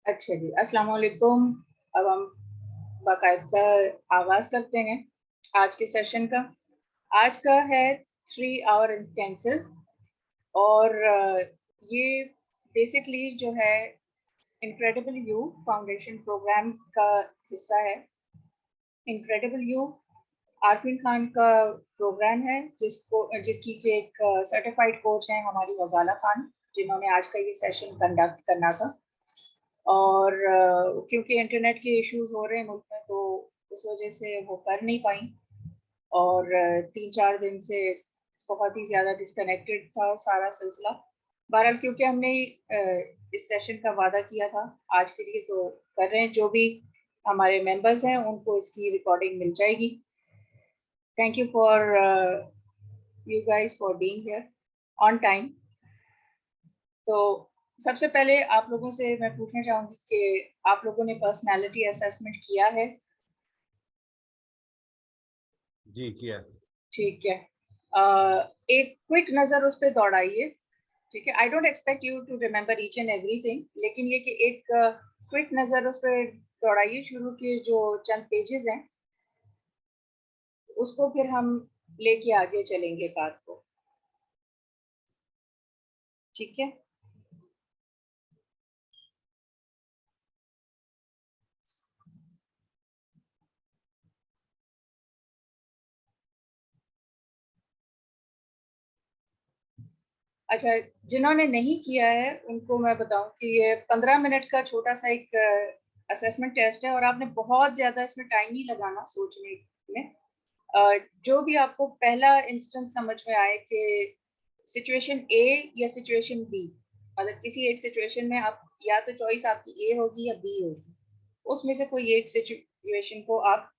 अच्छा जी, अस्सलाम वालेकुम। अब हम बाकायदा आगाज करते हैं आज के सेशन का। आज का है 3 आवर इंटेंसिव और ये बेसिकली जो है इनक्रेडिबल यू फाउंडेशन प्रोग्राम का हिस्सा है। इनक्रेडिबल यू आरफीन खान का प्रोग्राम है जिसकी के एक सर्टिफाइड कोच हैं हमारी गजाला खान, जिन्होंने आज का ये सेशन कंडक्ट करना था। और क्योंकि इंटरनेट के इश्यूज हो रहे हैं मुल्क में, तो उस वजह से वो कर नहीं पाई और 3-4 दिन से बहुत ही ज़्यादा डिस्कनेक्टेड था सारा सिलसिला। बहरहाल क्योंकि हमने इस सेशन का वादा किया था आज के लिए, तो कर रहे हैं। जो भी हमारे मेंबर्स हैं उनको इसकी रिकॉर्डिंग मिल जाएगी। Thank you for you guys for being here on time. तो सबसे पहले आप लोगों से मैं पूछना चाहूंगी कि आप लोगों ने पर्सनालिटी असेसमेंट किया है? जी किया। ठीक है। एक क्विक नजर उस पर दौड़ाइए। ठीक है, I don't expect you to remember each and everything, लेकिन ये कि एक क्विक नजर उस पर दौड़ाइए। शुरू के जो चंद पेजेस हैं उसको फिर हम लेके आगे चलेंगे बात को। ठीक है। अच्छा, जिन्होंने नहीं किया है उनको मैं बताऊं कि ये 15 मिनट का छोटा सा एक असेसमेंट टेस्ट है और आपने बहुत ज्यादा इसमें टाइम नहीं लगाना सोचने में। जो भी आपको पहला इंस्टेंस समझ में आए कि सिचुएशन ए या सिचुएशन बी, मतलब किसी एक सिचुएशन में आप या तो चॉइस आपकी ए होगी या बी होगी, उसमें से कोई एक सिचुएशन को आप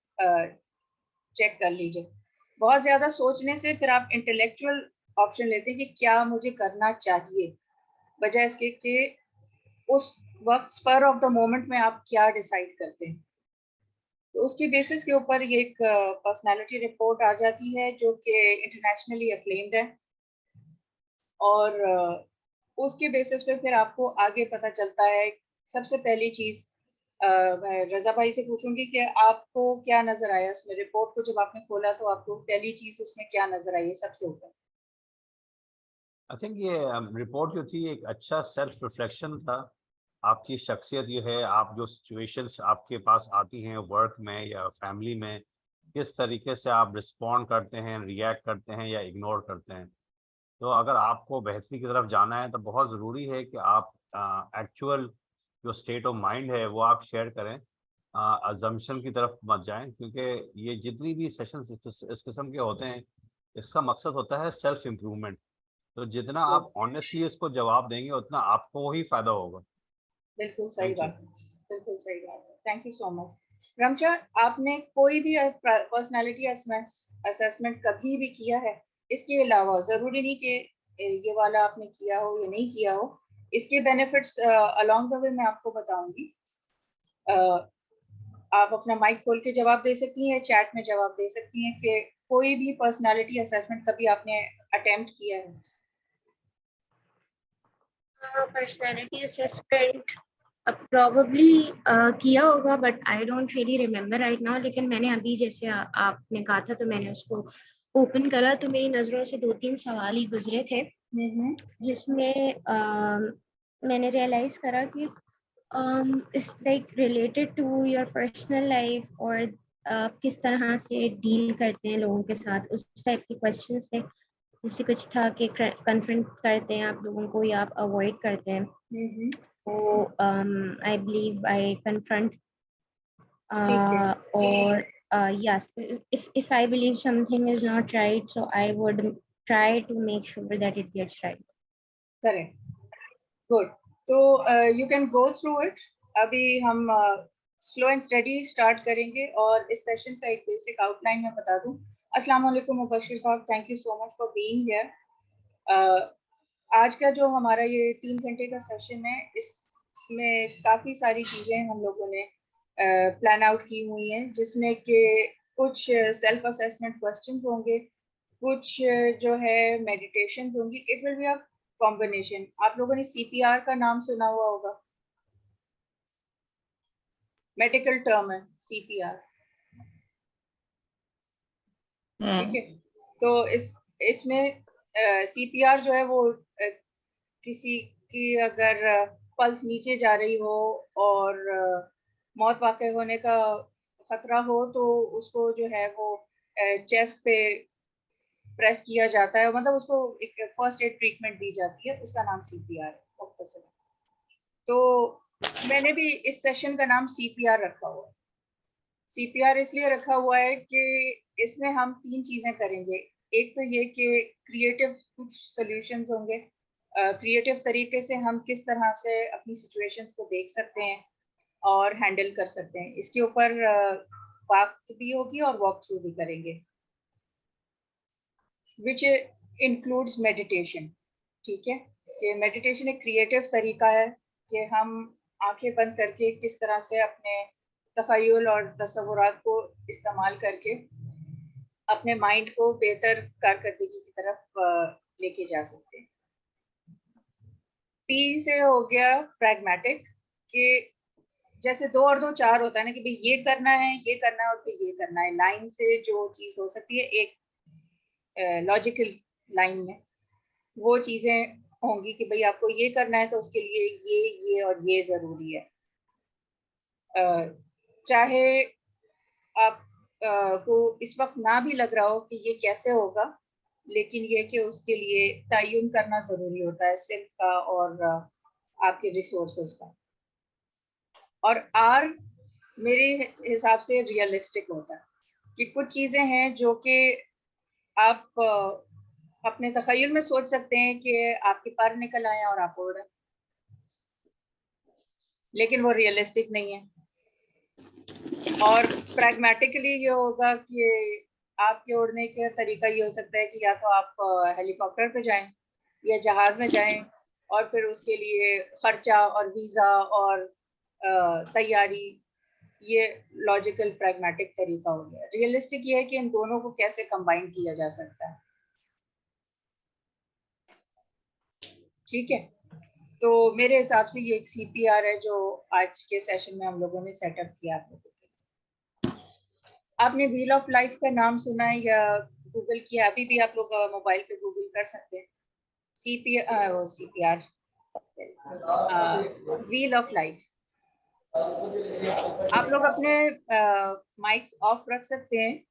चेक कर लीजिए। बहुत ज्यादा सोचने से फिर आप इंटेलेक्चुअल ऑप्शन लेते हैं कि क्या मुझे करना चाहिए, बजाय इसके कि उस वक्त स्पर ऑफ द मोमेंट में आप क्या डिसाइड करते हैं। तो उसकी बेसिस के ऊपर ये एक पर्सनालिटी रिपोर्ट आ जाती है जो कि इंटरनेशनली अक्लेम्ड है और उसके बेसिस पे फिर आपको आगे पता चलता है। सबसे पहली चीज मैं रजा भाई से पूछूंगी कि आपको क्या नजर आया उसमें, रिपोर्ट को जब आपने खोला तो आपको पहली चीज उसमें क्या नजर आई है सबसे ऊपर? आई थिंक ये रिपोर्ट जो थी एक अच्छा सेल्फ रिफ्लेक्शन था। आपकी शख्सियत जो है, आप जो सिचुएशंस आपके पास आती हैं वर्क में या फैमिली में, किस तरीके से आप रिस्पॉन्ड करते हैं, रिएक्ट करते हैं या इग्नोर करते हैं। तो अगर आपको बेहतरी की तरफ जाना है तो बहुत ज़रूरी है कि आप एक्चुअल जो स्टेट ऑफ माइंड है वो आप शेयर करें। अजम्पशन की तरफ मत जाएं, क्योंकि ये जितनी भी सेशंस इस किस्म के होते हैं, इसका मकसद होता है सेल्फ इम्प्रूवमेंट। तो जितना तो आप ऑनेस्टली इसको जवाब देंगे उतना आपको ही फायदा होगा। बिल्कुल सही थैंक यू। बात है। बिल्कुल सही बात है। Thank you so much. Ramsha, आपने कोई भी पर्सनालिटी असेसमेंट कभी भी किया है? इसके अलावा जरूरी नहीं कि ये वाला आपने किया हो या नहीं किया हो। इसके बेनिफिट्स अलोंग द वे मैं आपको बताऊंगी। अ, आप अपना माइक खोल के जवाब दे सकती हैं, चैट में जवाब दे सकती हैं कि कोई भी पर्सनालिटी असेसमेंट कभी आपने अटेम्प्ट किया है? पर्सनालिटी असेसमेंट प्रॉबली किया होगा, but I don't really remember right now. लेकिन मैंने अभी जैसे आपने कहा था तो मैंने उसको ओपन करा तो मेरी नज़रों से 2-3 सवाल ही गुजरे थे, जिसमें मैंने रियलाइज करा कि it's like related to your personal life, और आप किस तरह से डील करते हैं लोगों के साथ, उस टाइप के क्वेश्चंस थे। जैसे कुछ था कि कन्फ्रंट करते हैं आप लोगों को या आप अवॉइड करते हैं। तो आई बिलीव आई कन्फ्रंट, ठीक है। or yes, if I believe something is not right, so I would try to make sure that it gets right. Correct, good. तो you can go through it. अभी हम slow and study start करेंगे और इस session का एक basic outline मैं बता दूं। अस्सलाम वालेकुम मुबशिर साहब, thank you so much for being here. आज का जो हमारा ये 3 घंटे का सेशन है, इसमें काफ़ी सारी चीज़ें हम लोगों ने प्लान आउट की हुई हैं, जिसमें कि कुछ सेल्फ असेसमेंट क्वेश्चंस होंगे, कुछ जो है मेडिटेशंस होंगी। It will be a combination. आप लोगों ने सीपीआर का नाम सुना हुआ होगा। मेडिकल टर्म है CPR, ठीक है। तो इसमें CPR जो है वो किसी की अगर पल्स नीचे जा रही हो और मौत वाक़ई होने का खतरा हो तो उसको जो है वो चेस्ट पे प्रेस किया जाता है, मतलब उसको एक फर्स्ट एड ट्रीटमेंट दी जाती है, उसका नाम CPR है। तो मैंने भी इस सेशन का नाम CPR रखा हुआ है। CPR इसलिए रखा हुआ है कि इसमें हम 3 चीजें करेंगे। एक तो ये कि क्रिएटिव कुछ सॉल्यूशंस होंगे, क्रिएटिव तरीके से हम किस तरह से अपनी सिचुएशंस को देख सकते हैं और हैंडल कर सकते हैं, इसके ऊपर बात भी होगी और वॉक थ्रू भी करेंगे, विच इंक्लूड्स मेडिटेशन, ठीक है। कि मेडिटेशन एक क्रिएटिव तरीका है कि हम आंखें बंद करके किस तरह से अपने तख़य्युल और तसव्वुरात को इस्तेमाल करके अपने माइंड को बेहतर कारकर्दगी की तरफ लेके जा सकते हैं। P से हो गया प्रैग्मेटिक, कि जैसे 2 और 2 4 होता है ना, कि भाई ये करना है, ये करना है और फिर ये करना है। लाइन से जो चीज हो सकती है एक लॉजिकल लाइन में, वो चीजें होंगी कि भाई आपको ये करना है तो उसके लिए ये और ये जरूरी है। चाहे आप को इस वक्त ना भी लग रहा हो कि ये कैसे होगा, लेकिन ये कि उसके लिए तयन करना जरूरी होता है स्ट्रेंथ का और आपके रिसोर्सेज का। और R मेरे हिसाब से रियलिस्टिक होता है कि कुछ चीजें हैं जो कि आप अपने तखय्युल में सोच सकते हैं कि आपके पर निकल आए और आप उड़ रहे हैं, लेकिन वो रियलिस्टिक नहीं है। और प्रैग्मेटिकली ये होगा कि आपके उड़ने का तरीका ये हो सकता है कि या तो आप हेलीकॉप्टर पे जाएं या जहाज में जाएं, और फिर उसके लिए खर्चा और वीजा और तैयारी, ये लॉजिकल प्रैग्मेटिक तरीका हो गया। रियलिस्टिक ये है कि इन दोनों को कैसे कंबाइन किया जा सकता है, ठीक है। तो मेरे हिसाब से ये एक CPR है जो आज के सेशन में हम लोगों ने सेटअप किया। आप लोगों के, आपने व्हील ऑफ लाइफ का नाम सुना है या गूगल किया? अभी भी आप लोग मोबाइल पे गूगल कर सकते हैं CPR व्हील ऑफ लाइफ। आप लोग अपने माइक्स ऑफ रख सकते हैं,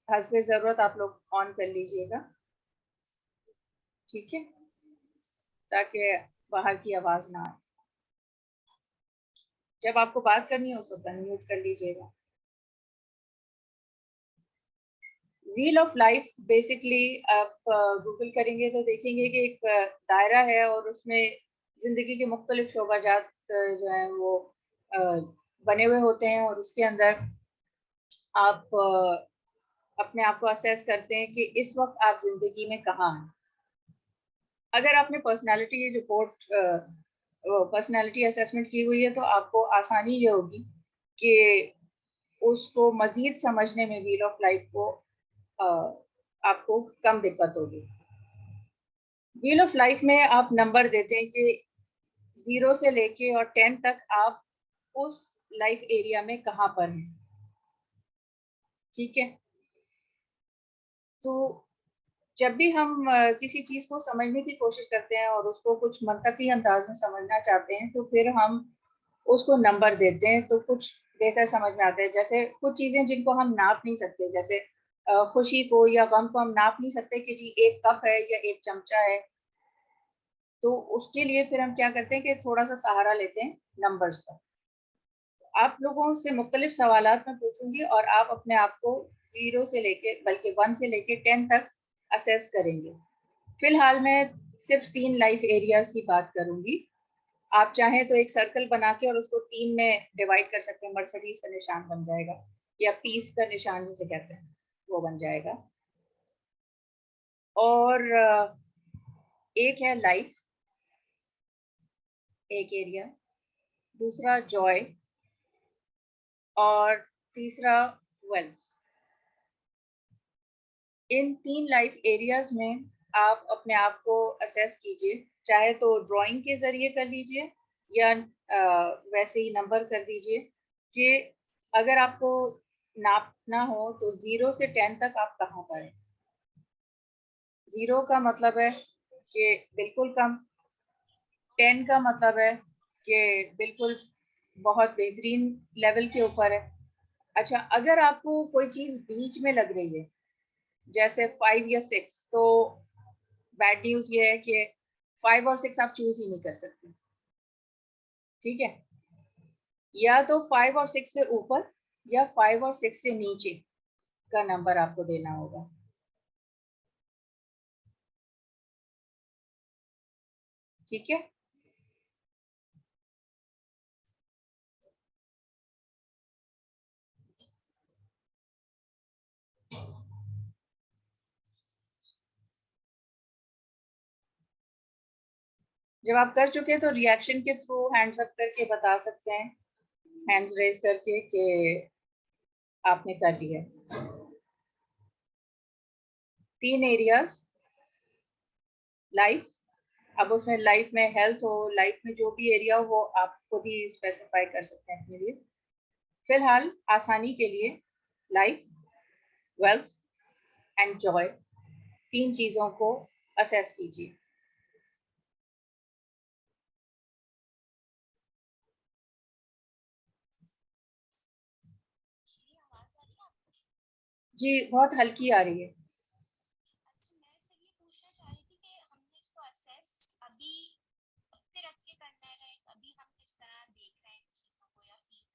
हस्बे जरूरत आप लोग ऑन कर लीजिएगा, ठीक है, ताकि बाहर की आवाज ना आए। जब आपको बात करनी है उस वक्त अनम्यूट कर लीजिएगा। व्हील ऑफ लाइफ बेसिकली आप गूगल करेंगे तो देखेंगे कि एक दायरा है और उसमें जिंदगी के मुख्तलिफ शोबाजात जो है वो बने हुए होते हैं, और उसके अंदर आप अपने आप को असेस करते हैं कि इस वक्त आप जिंदगी में कहाँ हैं। अगर आपने पर्सनालिटी रिपोर्ट पर्सनालिटी असेसमेंट की हुई है तो आपको आसानी ये होगी कि उसको मजीद समझने में व्हील ऑफ लाइफ को आपको कम दिक्कत होगी। व्हील ऑफ लाइफ में आप नंबर देते हैं कि 0 से लेके और 10 तक आप उस लाइफ एरिया में कहाँ पर हैं, ठीक है। तो जब भी हम किसी चीज को समझने की कोशिश करते हैं और उसको कुछ मंतकी अंदाज में समझना चाहते हैं तो फिर हम उसको नंबर देते हैं, तो कुछ बेहतर समझ में आता है। जैसे कुछ चीजें जिनको हम नाप नहीं सकते, जैसे खुशी को या गम को हम नाप नहीं सकते कि जी 1 कप है या 1 चमचा है, तो उसके लिए फिर हम क्या करते हैं कि थोड़ा सा सहारा लेते हैं नंबर्स का। आप लोगों से मुख्तलिफ सवालात मैं पूछूंगी और आप अपने आप को 0 से लेके बल्कि 1 से लेके 10 तक असेस करेंगे। फिलहाल मैं सिर्फ 3 लाइफ एरियाज की बात करूंगी। आप चाहें तो एक सर्कल बना के और उसको 3 में डिवाइड कर सकते हैं। मर्सिडीज का निशान बन जाएगा या पीस का निशान जिसे कहते हैं वो बन जाएगा। और एक है लाइफ, एक एरिया, दूसरा जॉय और तीसरा वेल्थ। इन 3 लाइफ एरियाज में आप अपने आप को असेस कीजिए, चाहे तो ड्राइंग के जरिए कर लीजिए या वैसे ही नंबर कर दीजिए कि अगर आपको नापना हो तो 0 से 10 तक आप कहाँ पर हैं। 0 का मतलब है कि बिल्कुल कम, 10 का मतलब है कि बिल्कुल बहुत बेहतरीन लेवल के ऊपर है। अच्छा, अगर आपको कोई चीज बीच में लग रही है जैसे 5 या 6, तो बैड न्यूज ये है कि 5 और 6 आप चूज ही नहीं कर सकते। ठीक है, या तो 5 और 6 से ऊपर या 5 और 6 से नीचे का नंबर आपको देना होगा। ठीक है, जब आप कर चुके हैं तो रिएक्शन के थ्रू हैंड्स अप करके बता सकते हैं, हैंड्स रेज करके, कि आपने कर लिया। 3 एरियाज लाइफ, अब उसमें लाइफ में हेल्थ हो, लाइफ में जो भी एरिया हो वो आप खुद ही स्पेसिफाई कर सकते हैं अपने लिए। फिलहाल आसानी के लिए लाइफ, वेल्थ एंड जॉय, 3 चीजों को असेस कीजिए। जी बहुत हल्की आ रही है।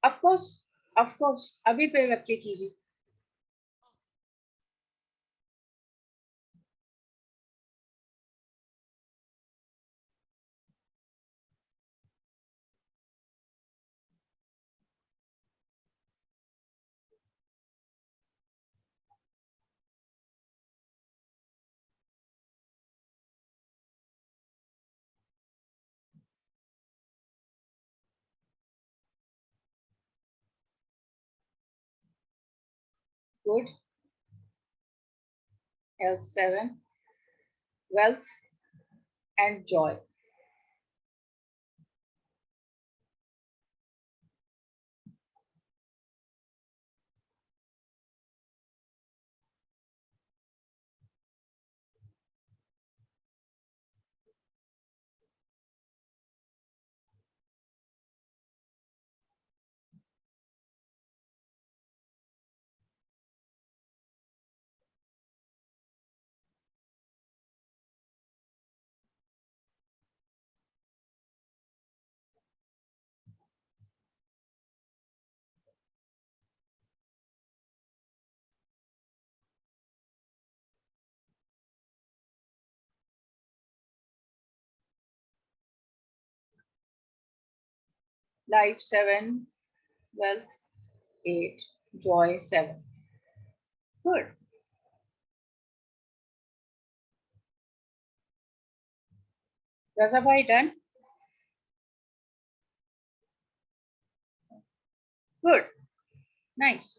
ऑफ कोर्स अभी पे रख के कीजिए। Good, health 7, wealth and joy। Life 7, wealth 8, joy 7। Good। रजा भाई डन? Good, nice.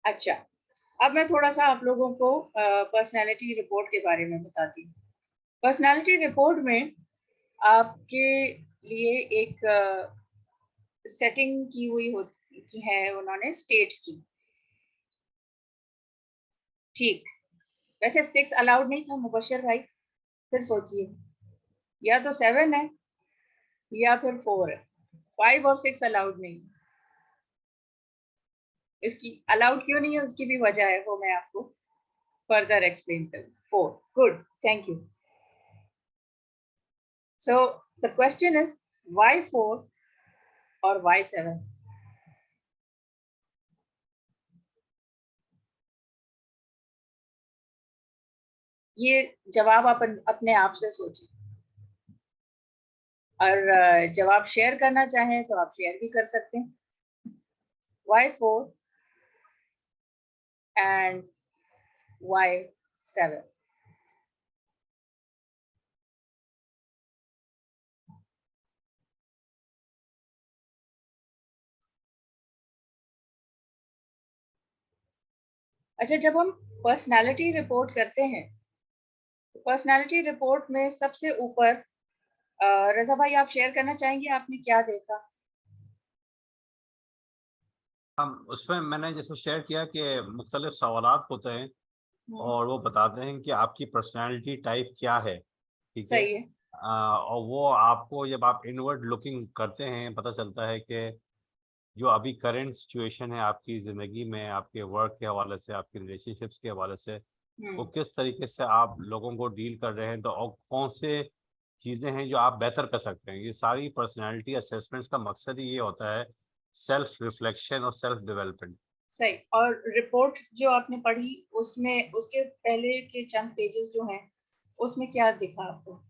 अच्छा, अब मैं थोड़ा सा आप लोगों को पर्सनालिटी रिपोर्ट के बारे में बताती हूँ। पर्सनालिटी रिपोर्ट में आपके लिए एक सेटिंग की हुई होती है उन्होंने, स्टेट्स की। ठीक, वैसे 6 अलाउड नहीं था मुबशर भाई, फिर सोचिए, या तो 7 है या फिर 4 है, 5 और 6 अलाउड नहीं। इसकी अलाउड क्यों नहीं है उसकी भी वजह है, वो मैं आपको फर्दर एक्सप्लेन करूँ। 4, good, thank you. So the question is why 4 और व्हाई 7? ये जवाब आप अपने आप से सोचिए, और जवाब शेयर करना चाहें तो आप शेयर भी कर सकते हैं। Why 4 and why 7? अच्छा, जब हम पर्सनालिटी रिपोर्ट करते हैं तो पर्सनालिटी रिपोर्ट में सबसे ऊपर, रजा भाई आप शेयर करना चाहेंगे आपने क्या देखा? हम उसमें मैंने जैसे शेयर किया कि मुख्तलिफ सवालात होते हैं और वो बताते हैं कि आपकी पर्सनालिटी टाइप क्या है, ठीक है। सही है। और वो आपको जब आप इनवर्ड लुकिंग करते हैं पता चलता है कि जो अभी करंट सिचुएशन है आपकी ज़िंदगी में, आपके वर्क के हवाले से, आपके रिलेशनशिप्स के हवाले से, वो किस तरीके से आप लोगों को डील कर रहे हैं, तो और कौन से चीज़ें हैं जो आप बेहतर कर सकते हैं। ये सारी पर्सनैलिटी असेसमेंट्स का मकसद ही ये होता है, सेल्फ रिफ्लेक्शन और सेल्फ डेवलपमेंट। सही। और रिपोर्ट जो आपने पढ़ी उसमें उसके पहले के चंद पेजेस जो हैं उसमें क्या दिखा आपको?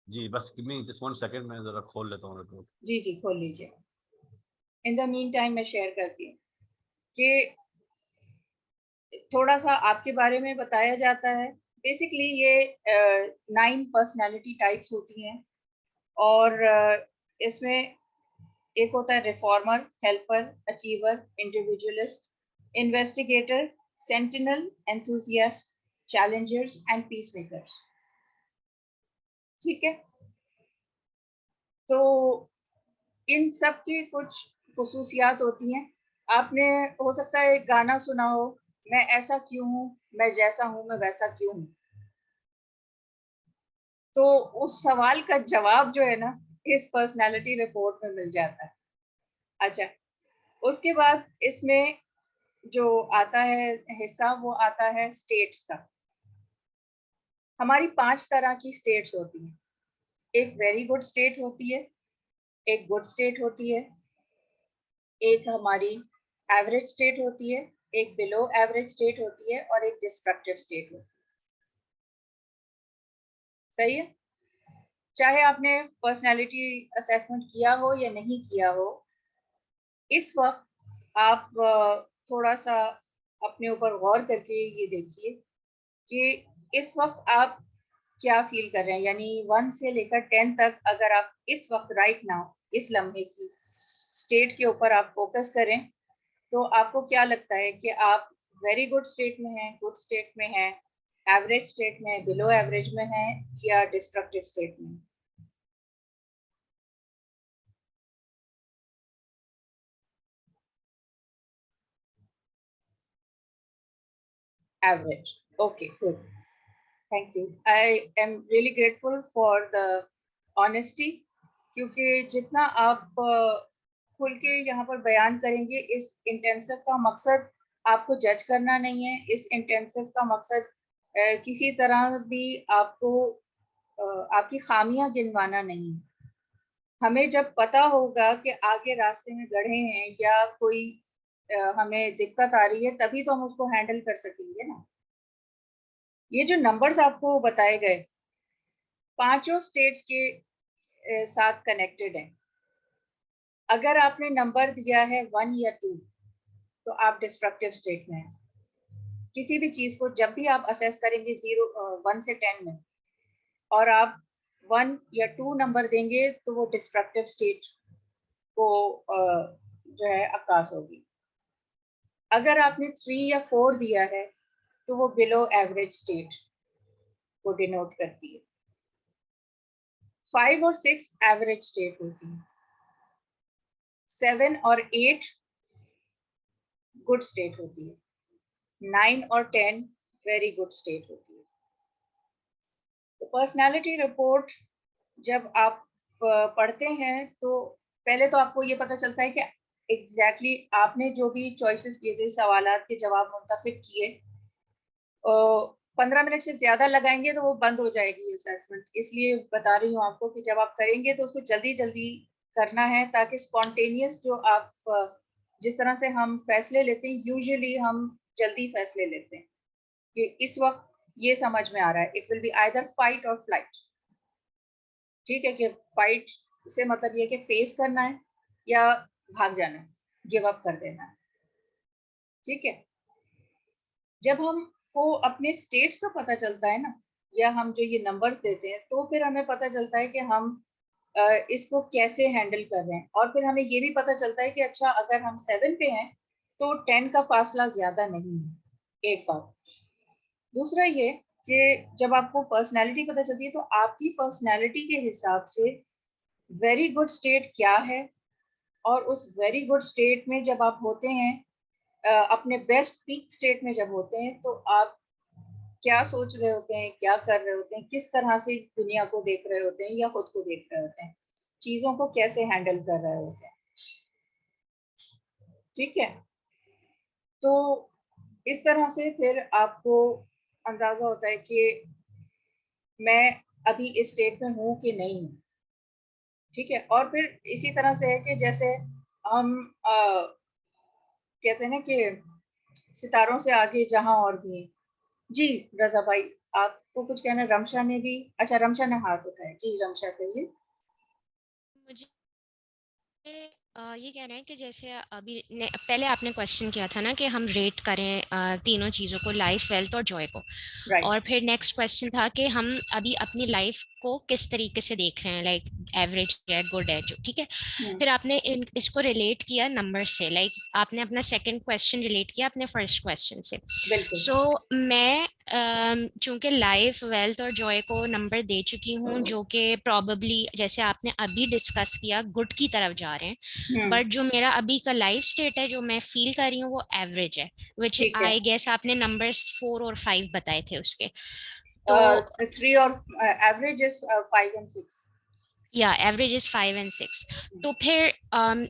जी, बस गिव मी जस्ट 1 सेकंड, मैं ज़रा खोल लेता हूँ रिपोर्ट। जी जी, खोल लीजिए। इन द मीन टाइम मैं शेयर करती हूँ कि थोड़ा सा आपके बारे में बताया जाता है। बेसिकली ये 9 पर्सनालिटी टाइप्स होती हैं और इसमें एक होता है reformer, helper, achiever, individualist, investigator, sentinel, enthusiast, challengers and peace makers. ठीक है, तो इन सब की कुछ खुसूसियात होती हैं। आपने हो सकता है एक गाना सुना हो, मैं ऐसा क्यों हूँ, मैं जैसा हूँ मैं वैसा क्यों हूँ। तो उस सवाल का जवाब जो है ना इस पर्सनालिटी रिपोर्ट में मिल जाता है। अच्छा, उसके बाद इसमें जो आता है हिस्सा वो आता है स्टेट्स का। हमारी 5 तरह की स्टेट्स होती हैं। एक वेरी गुड स्टेट होती है, एक गुड स्टेट होती है, एक हमारी एवरेज स्टेट होती है, एक बिलो एवरेज स्टेट होती है और एक डिस्ट्रक्टिव स्टेट होती है। सही है? चाहे आपने पर्सनालिटी असेसमेंट किया हो या नहीं किया हो, इस वक्त आप थोड़ा सा अपने ऊपर गौर करके ये देखिए कि इस वक्त आप क्या फील कर रहे हैं। यानी 1 से लेकर 10 तक अगर आप इस वक्त राइट नाउ इस लम्हे की स्टेट के ऊपर आप फोकस करें तो आपको क्या लगता है कि आप वेरी गुड स्टेट में हैं, गुड स्टेट में हैं, एवरेज स्टेट में, बिलो एवरेज में हैं या डिस्ट्रक्टिव स्टेट में? Average. Okay, good. Thank you. I am really grateful for the honesty क्योंकि जितना आप खुल के यहाँ पर बयान करेंगे, इस इंटेंसिव का मकसद आपको जज करना नहीं है। इस इंटेंसिव का मकसद किसी तरह भी आपको आपकी खामियां गिनवाना नहीं है। हमें जब पता होगा कि आगे रास्ते में गड्ढे हैं या कोई हमें दिक्कत आ रही है तभी तो हम उसको हैंडल कर सकेंगे ना। ये जो नंबर्स आपको बताए गए पांचों स्टेट्स के साथ कनेक्टेड हैं। अगर आपने नंबर दिया है 1 या 2 तो आप डिस्ट्रक्टिव स्टेट में हैं। किसी भी चीज को जब भी आप असेस करेंगे 1 से 10 में और आप 1 या 2 नंबर देंगे तो वो डिस्ट्रक्टिव स्टेट को जो है आकाश होगी। अगर आपने 3 या 4 दिया है तो वो बिलो एवरेज स्टेट को डिनोट करती है। 5 और 6 एवरेज स्टेट होती है। 7 और 8 गुड स्टेट होती है। 9 और 10 वेरी गुड स्टेट होती है। तो पर्सनालिटी रिपोर्ट जब आप पढ़ते हैं तो पहले तो आपको ये पता चलता है कि एग्जैक्टली आपने जो भी चॉइसेस किए थे, सवालात के जवाब मुंतखब किए, 15 मिनट से ज्यादा लगाएंगे तो वो बंद हो जाएगी असेसमेंट। इसलिए बता रही हूँ आपको कि जब आप करेंगे तो उसको जल्दी जल्दी करना है ताकि स्पॉन्टेनियस जो आप जिस तरह से हम फैसले लेते हैं, यूजुअली हम जल्दी फैसले लेते हैं कि इस वक्त ये समझ में आ रहा है, it will be either fight और फ्लाइट। ठीक है कि फाइट से मतलब ये कि फेस करना है या भाग जाना है, गिव अप कर देना है। ठीक है, जब हमको अपने स्टेट्स का पता चलता है ना या हम जो ये नंबर्स देते हैं तो फिर हमें पता चलता है कि हम इसको कैसे हैंडल कर रहे हैं। और फिर हमें ये भी पता चलता है कि अच्छा अगर हम 7 पे हैं तो 10 का फासला ज्यादा नहीं है। एक बात। दूसरा ये कि जब आपको पर्सनैलिटी पता चलती है तो आपकी पर्सनैलिटी के हिसाब से वेरी गुड स्टेट क्या है और उस वेरी गुड स्टेट में जब आप होते हैं, अपने बेस्ट पीक स्टेट में जब होते हैं, तो आप क्या सोच रहे होते हैं, क्या कर रहे होते हैं, किस तरह से दुनिया को देख रहे होते हैं या खुद को देख रहे होते हैं, चीजों को कैसे हैंडल कर रहे होते हैं। ठीक है, तो इस तरह से फिर आपको अंदाजा होता है कि मैं अभी इस स्टेट में हूँ कि नहीं हूँ। ठीक है, और फिर इसी तरह से है कि जैसे हम कहते हैं ना कि सितारों से आगे जहां और भी हैं। जी रजा भाई, आपको कुछ कहना है? रमशा ने भी, अच्छा रमशा ने हाथ उठाया। जी रमशा कहिए। मुझे ये कहना है कि जैसे अभी पहले आपने क्वेश्चन किया था ना कि हम रेट करें तीनों चीज़ों को, लाइफ, वेल्थ और जॉय को। राइट। और फिर नेक्स्ट क्वेश्चन था कि हम अभी अपनी लाइफ को किस तरीके से देख रहे हैं, लाइक एवरेज है, गुड है, जो ठीक है। फिर आपने इसको रिलेट किया नंबर से, लाइक आपने अपना सेकंड क्वेश्चन रिलेट किया अपने फर्स्ट क्वेश्चन से। बिल्कुल। सो मैं चूंकि लाइफ, वेल्थ और जॉय को नंबर दे चुकी हूँ, जो कि प्रॉबेबली जैसे आपने अभी डिस्कस किया गुड की तरफ जा रहे हैं, बट जो मेरा अभी का लाइफ स्टेट है, जो मैं फील कर रही हूँ, वो एवरेज है, विच ठीक है। आई गेस आपने नंबर्स 4 और 5 बताए थे उसके। तो 3 और एवरेज इज 5 and 6। या एवरेज इज 5 and 6। तो फिर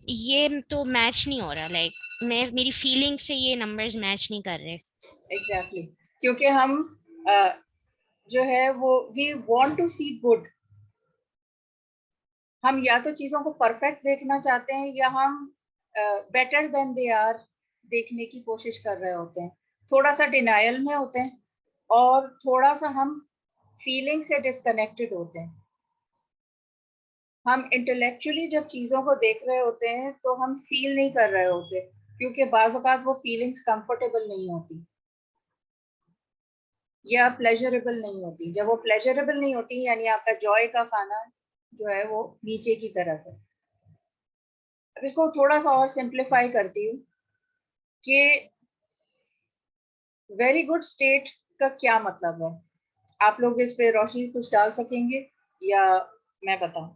ये तो मैच नहीं हो रहा, लाइक मेरी फीलिंग से ये नंबर्स मैच नहीं कर रहे। एग्जैक्टली, क्योंकि हम जो है वो we want to see good. हम या तो चीजों को परफेक्ट देखना चाहते हैं या हम बेटर देन दे आर देखने की कोशिश कर रहे होते हैं। थोड़ा सा डिनायल में होते हैं और थोड़ा सा हम फीलिंग से डिस्कनेक्टेड होते हैं। हम इंटेलेक्चुअली जब चीजों को देख रहे होते हैं तो हम फील नहीं कर रहे होते, क्योंकि बाज़ औक़ात वो फीलिंग्स कंफर्टेबल नहीं होती या प्लेजरेबल नहीं होती। जब वो प्लेजरेबल नहीं होती, यानी आपका जॉय का खाना जो है वो नीचे की तरफ है। अब इसको थोड़ा सा और सिंप्लीफाई करती हूँ कि वेरी गुड स्टेट का क्या मतलब है। आप लोग इस पे रोशनी कुछ डाल सकेंगे या मैं बताऊं?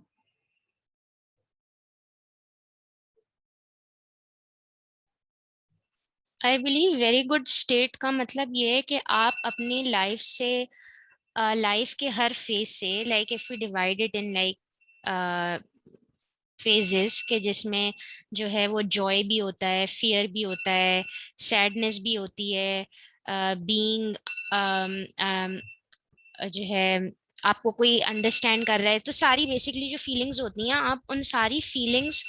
I believe very good state का मतलब ये है कि आप अपनी लाइफ से, लाइफ के हर फेज से, like if we divide it in like phases के, जिसमें जो है वो जॉय भी होता है, फियर भी होता है, सैडनेस भी होती है, बीइंग जो है आपको कोई अंडरस्टैंड कर रहा है, तो सारी बेसिकली जो फीलिंग्स होती हैं, आप उन सारी फीलिंग्स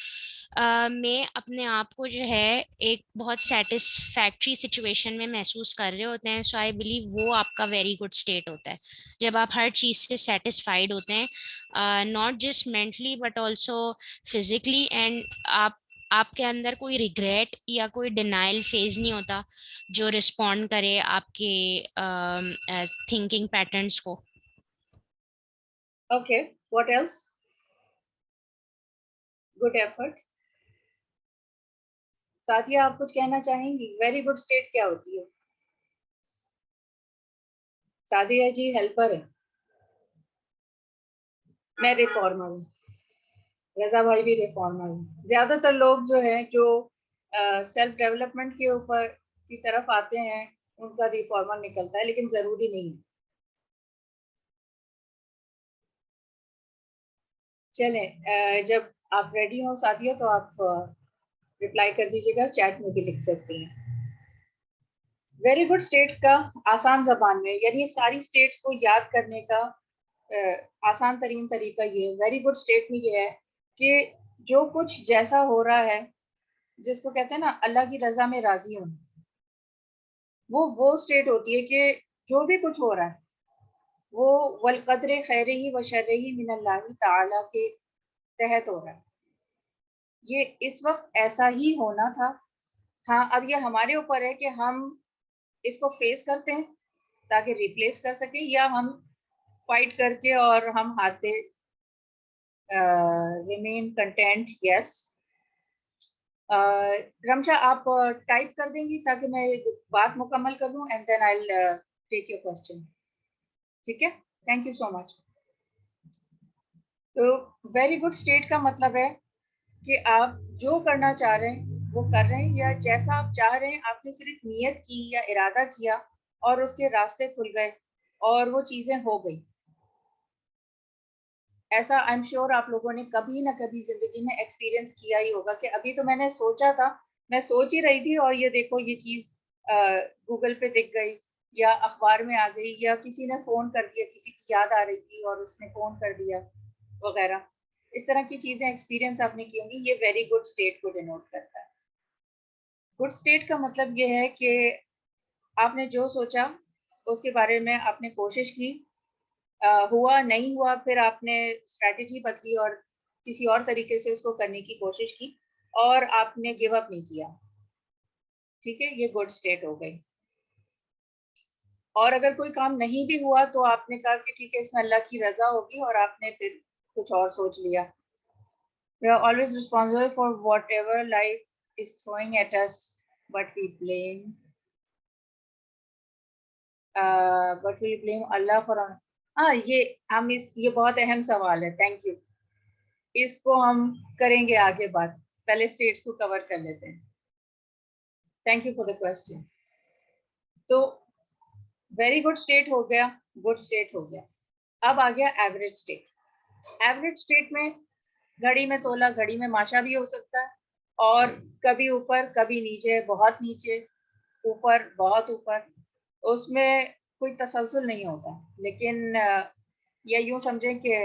में अपने आप को जो है एक बहुत सेटिस्फैक्ट्री सिचुएशन में महसूस कर रहे होते हैं। सो आई बिलीव वो आपका वेरी गुड स्टेट होता है, जब आप हर चीज से सेटिस्फाइड होते हैं, not just mentally but also physically, and आपके अंदर कोई रिग्रेट या कोई डिनाइल फेज नहीं होता जो रिस्पॉन्ड करे आपके थिंकिंग पैटर्न्स को। Okay, what else? Good effort. Sadia, आप कुछ कहना चाहेंगी? वेरी गुड स्टेट क्या होती है? सादिया जी हेल्पर है, मैं रिफॉर्मर हूँ, रजा भाई भी रिफॉर्मर हूँ। ज्यादातर लोग जो है जो सेल्फ डेवलपमेंट के ऊपर की तरफ आते हैं उनका रिफॉर्मर निकलता है, लेकिन जरूरी नहीं। चलें, जब आप रेडी हो साथिया तो आप रिप्लाई कर दीजिएगा, चैट में भी लिख सकती हैं। वेरी गुड स्टेट का आसान जबान में, यानी ये सारी स्टेट्स को याद करने का आसान तरीन तरीका ये है। वेरी गुड स्टेट में ये है कि जो कुछ जैसा हो रहा है, जिसको कहते हैं ना अल्लाह की रजा में राजी होना, वो स्टेट होती है कि जो भी कुछ हो रहा है वो वल कद्र खैरिही व शर्रिही मिनल्लाहि ताला के तहत हो रहा है। ये इस वक्त ऐसा ही होना था। हाँ, अब ये हमारे ऊपर है कि हम इसको फेस करते हैं ताकि रिप्लेस कर सके, या हम फाइट करके और हम हाथ they remain content. Yes, Ramsha आप टाइप कर देंगी ताकि मैं बात मुकम्मल कर लूं, and then I will take your question. ठीक है, थैंक यू सो मच। तो वेरी गुड स्टेट का मतलब है कि आप जो करना चाह रहे हैं वो कर रहे हैं, या जैसा आप चाह रहे हैं आपने सिर्फ नियत की या इरादा किया और उसके रास्ते खुल गए और वो चीजें हो गई। ऐसा आई एम श्योर आप लोगों ने कभी ना कभी जिंदगी में एक्सपीरियंस किया ही होगा कि अभी तो मैंने सोचा था, मैं सोच ही रही थी और ये देखो ये चीज गूगल पे दिख गई या अखबार में आ गई या किसी ने फोन कर दिया, किसी की याद आ रही थी और उसने फोन कर दिया वगैरह। इस तरह की चीजें एक्सपीरियंस आपने की होंगी। ये वेरी गुड स्टेट को डिनोट करता है। गुड स्टेट का मतलब ये है कि आपने जो सोचा उसके बारे में आपने कोशिश की, हुआ नहीं हुआ, फिर आपने स्ट्रैटेजी बदली और किसी और तरीके से उसको करने की कोशिश की और आपने गिव अप नहीं किया। ठीक है, ये गुड स्टेट हो गई। और अगर कोई काम नहीं भी हुआ तो आपने कहा कि ठीक है इसमें अल्लाह की रजा होगी और आपने फिर कुछ और सोच लिया। We are always responsible for whatever life is throwing at us, but we blame Allah for our... हाँ, ये बहुत अहम सवाल है, थैंक यू। इसको हम करेंगे आगे बात, पहले स्टेट्स को कवर कर लेते हैं। Thank you for the question. तो वेरी गुड स्टेट हो गया, गुड स्टेट हो गया। अब आ गया एवरेज स्टेट। एवरेज स्टेट में घड़ी में तोला घड़ी में माशा भी हो सकता है, और कभी ऊपर कभी नीचे, बहुत नीचे, ऊपर बहुत ऊपर, उसमें कोई तसलसल नहीं होता। लेकिन या यूं समझें कि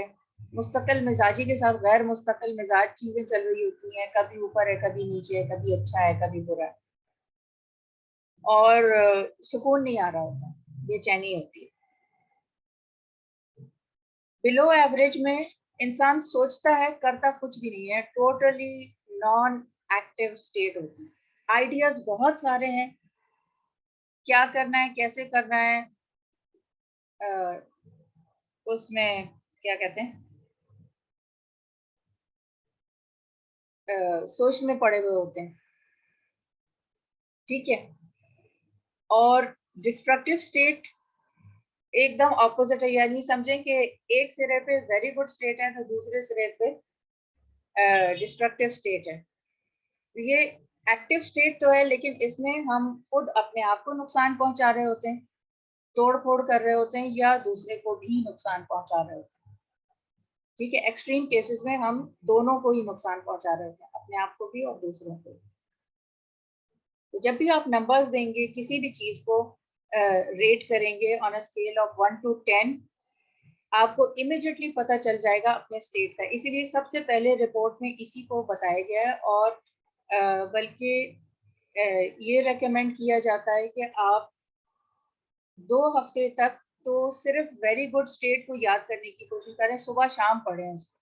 मुस्तकिल मिजाजी के साथ गैर मुस्तकिल मिजाज चीजें चल रही होती हैं, कभी ऊपर है कभी नीचे है, कभी अच्छा है कभी बुरा है, और सुकून नहीं आ रहा होता, बेचैनी होती है। बिलो एवरेज में इंसान सोचता है करता कुछ भी नहीं है, टोटली नॉन एक्टिव स्टेट होती है। आइडियाज बहुत सारे हैं, क्या करना है कैसे करना है, उसमें क्या कहते हैं, सोच में पड़े हुए होते हैं। ठीक है, और डिस्ट्रक्टिव स्टेट एकदम ऑपोजिट है, यानी समझें कि एक सिरे पे वेरी गुड स्टेट है तो दूसरे सिरे पे डिस्ट्रक्टिव स्टेट है। ये एक्टिव स्टेट तो है, लेकिन इसमें हम खुद अपने आप को नुकसान पहुंचा रहे होते हैं, तोड़ फोड़ कर रहे होते हैं, या दूसरे को भी नुकसान पहुंचा रहे होते हैं। ठीक है, एक्सट्रीम केसेस में हम दोनों को ही नुकसान पहुंचा रहे होते हैं, अपने आप को भी और दूसरों को। तो जब भी आप नंबर्स देंगे, किसी भी चीज को रेट करेंगे on a scale of 1 to 10, आपको इमिडिएटली पता चल जाएगा अपने स्टेट का। इसीलिए सबसे पहले रिपोर्ट में इसी को बताया गया है, और बल्कि ये रेकमेंड किया जाता है कि आप 2 हफ्ते तक तो सिर्फ वेरी गुड स्टेट को याद करने की कोशिश करें, सुबह शाम पढ़ें उसको।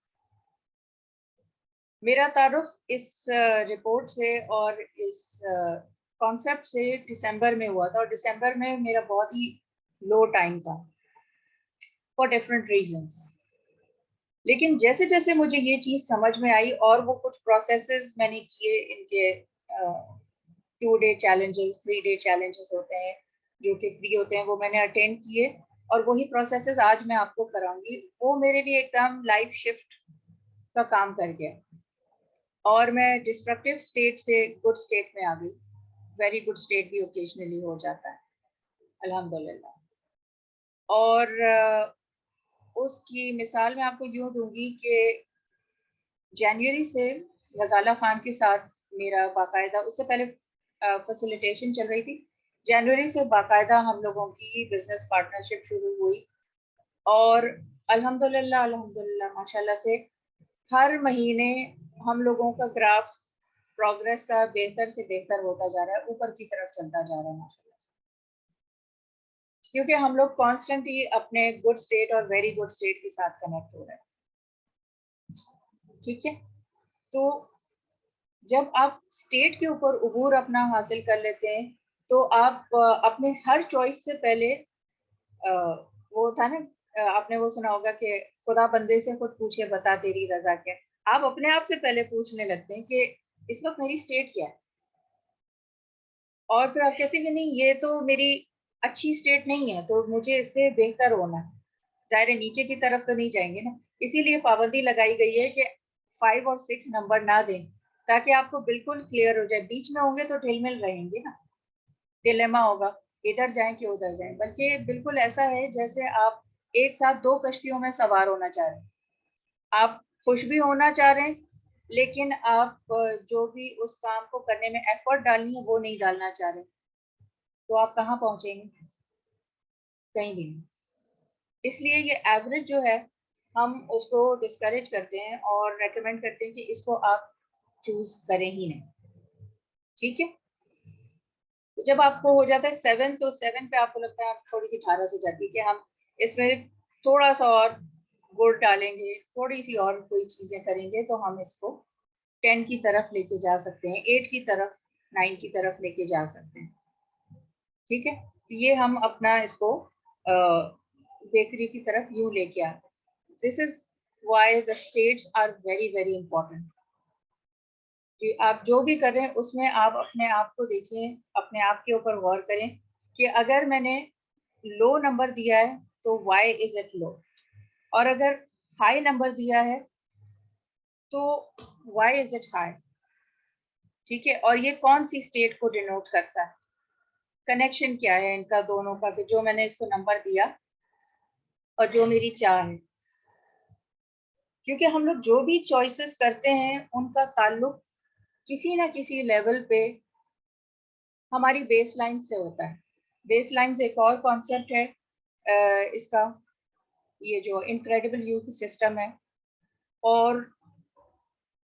मेरा तारुफ इस रिपोर्ट से और इस कॉन्सेप्ट से दिसंबर में हुआ था, और दिसंबर में मेरा बहुत ही लो टाइम था फॉर डिफरेंट रीजंस। लेकिन जैसे जैसे मुझे ये चीज समझ में आई और वो कुछ प्रोसेसेस मैंने किए, इनके 2 डे चैलेंजेस 3 डे चैलेंजेस होते हैं जो कि फ्री होते हैं, वो मैंने अटेंड किए, और वही प्रोसेसेस आज मैं आपको कराऊंगी। वो मेरे लिए एकदम लाइफ शिफ्ट का काम कर गया, और मैं डिस्ट्रक्टिव स्टेट से गुड स्टेट में आ गई। वेरी गुड स्टेट भी ओकेजनली हो जाता है, अल्हम्दुलिल्लाह। और उसकी मिसाल मैं आपको यूं दूंगी कि जनवरी से गजाला खान के साथ मेरा बाकायदा, उससे पहले फैसिलिटेशन चल रही थी, जनवरी से बाकायदा हम लोगों की बिजनेस पार्टनरशिप शुरू हुई, और अल्हम्दुलिल्लाह अल्हम्दुलिल्लाह माशाल्लाह से हर महीने हम लोगों का ग्राफ प्रोग्रेस का बेहतर से बेहतर होता जा रहा है, ऊपर की तरफ चलता जा रहा है माशाल्लाह से, क्योंकि हम लोग कॉन्स्टेंटली अपने गुड स्टेट और वेरी गुड स्टेट के साथ कनेक्ट हो रहे हैं। ठीक है, तो जब आप स्टेट के ऊपर उबूर अपना हासिल कर लेते हैं, तो आप अपने हर चॉइस से पहले वो था ना, आपने वो सुना होगा कि खुदा बंदे से खुद पूछे बता तेरी रजा क्या। आप अपने आप से पहले पूछने लगते हैं कि इस वक्त मेरी स्टेट क्या है, और फिर आप कहते हैं कि नहीं ये तो मेरी अच्छी स्टेट नहीं है, तो मुझे इससे बेहतर होना है। जाहिर है नीचे की तरफ तो नहीं जाएंगे ना, इसीलिए पाबंदी लगाई गई है कि 5 और 6 नंबर ना दें, ताकि आपको बिल्कुल क्लियर हो जाए। बीच में होंगे तो ढिलमिल रहेंगे ना, डिलेमा होगा, इधर जाएं कि उधर जाएं। बल्कि बिल्कुल ऐसा है जैसे आप एक साथ 2 कश्तियों में सवार होना चाह रहे हैं। आप खुश भी होना चाह रहे हैं, लेकिन आप जो भी उस काम को करने में एफर्ट डालनी है वो नहीं डालना चाह रहे, तो आप कहाँ पहुंचेंगे? कहीं भी नहीं। इसलिए ये एवरेज जो है हम उसको डिस्करेज करते हैं और रेकमेंड करते हैं कि इसको आप चूज करें ही नहीं। ठीक है, तो जब आपको हो जाता है 7, तो 7 पे आपको लगता है थोड़ी सी ढारस हो जाती है कि हम इसमें थोड़ा सा और गुड़ डालेंगे, थोड़ी सी और कोई चीजें करेंगे तो हम इसको 10 की तरफ लेके जा सकते हैं, 8 की तरफ, 9 की तरफ लेके जा सकते हैं। ठीक है, तो ये हम अपना इसको बेकरी की तरफ यूं लेके आते हैं। This is why the states are very very important. कि आप जो भी कर रहे हैं उसमें आप अपने आप को देखें, अपने आप के ऊपर गौर करें कि अगर मैंने लो नंबर दिया है तो वाई इज इट लो, और अगर हाई नंबर दिया है तो वाई इज इट हाई। ठीक है, और ये कौन सी स्टेट को डिनोट करता है, कनेक्शन क्या है इनका दोनों का, कि जो मैंने इसको नंबर दिया और जो मेरी चाह है। क्योंकि हम लोग जो भी चॉइसेस करते हैं उनका ताल्लुक किसी ना किसी लेवल पे हमारी बेसलाइन से होता है। बेसलाइन एक और कॉन्सेप्ट है इसका, ये जो इनक्रेडिबल यूथ सिस्टम है। और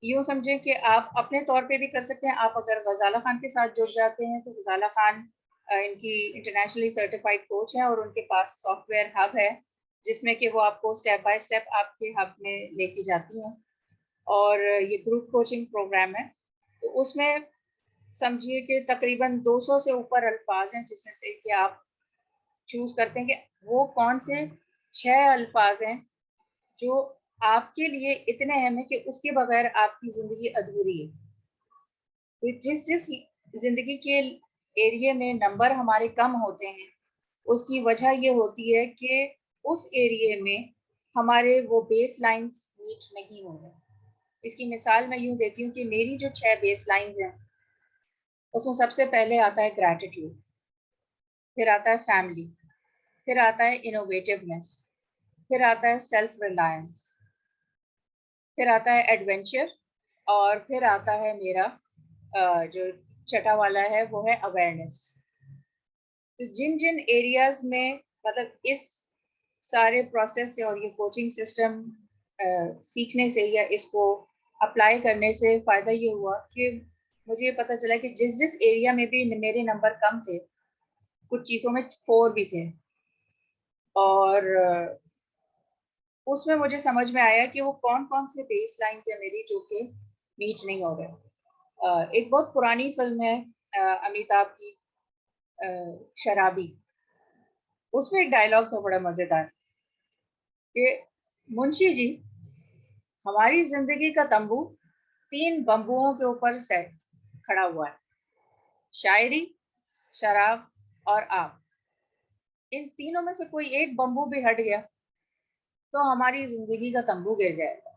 यूँ समझें कि आप अपने तौर पे भी कर सकते हैं। आप अगर गजाला खान के साथ जुड़ जाते हैं तो गजाला खान इनकी इंटरनेशनली सर्टिफाइड कोच है और उनके पास सॉफ्टवेयर हब है जिसमें कि वो आपको स्टेप बाय स्टेप आपके हब में लेके जाती हैं। और ये ग्रुप कोचिंग प्रोग्राम है, तो उसमें समझिए कि तकरीबन 200 से ऊपर अल्फाज हैं जिसमें से कि आप चूज करते हैं कि वो कौन से 6 अल्फाज हैं जो आपके लिए इतने अहम है कि उसके बगैर आपकी जिंदगी अधूरी है। तो जिस जिस जिंदगी के एरिया में नंबर हमारे कम होते हैं उसकी वजह ये होती है कि उस एरिया में हमारे वो बेस लाइन्स मीट नहीं हो रहे। इसकी मिसाल मैं यूं देती हूँ कि मेरी जो 6 बेस लाइन्स हैं उसमें सबसे पहले आता है ग्रैटिट्यूड, फिर आता है फैमिली, फिर आता है इनोवेटिवनेस, फिर आता है सेल्फ रिलायंस, फिर आता है एडवेंचर, और फिर आता है मेरा जो छठा वाला है वो है अवेयरनेस। तो जिन जिन एरियाज में मतलब इस सारे प्रोसेस से और ये कोचिंग सिस्टम सीखने से या इसको अप्लाई करने से फ़ायदा ये हुआ कि मुझे ये पता चला कि जिस जिस एरिया में भी मेरे नंबर कम थे, कुछ चीज़ों में 4 भी थे, और उसमें मुझे समझ में आया कि वो कौन कौन से बेस लाइन्स है मेरी जो कि मीट नहीं हो रहे। एक बहुत पुरानी फिल्म है अमिताभ की, शराबी। उसमें एक डायलॉग था बड़ा मजेदार कि मुंशी जी, हमारी जिंदगी का तंबू 3 बम्बुओं के ऊपर सेट खड़ा हुआ है, शायरी, शराब और आप। इन तीनों में से कोई एक बम्बू भी हट गया तो हमारी जिंदगी का तंबू गिर जाएगा।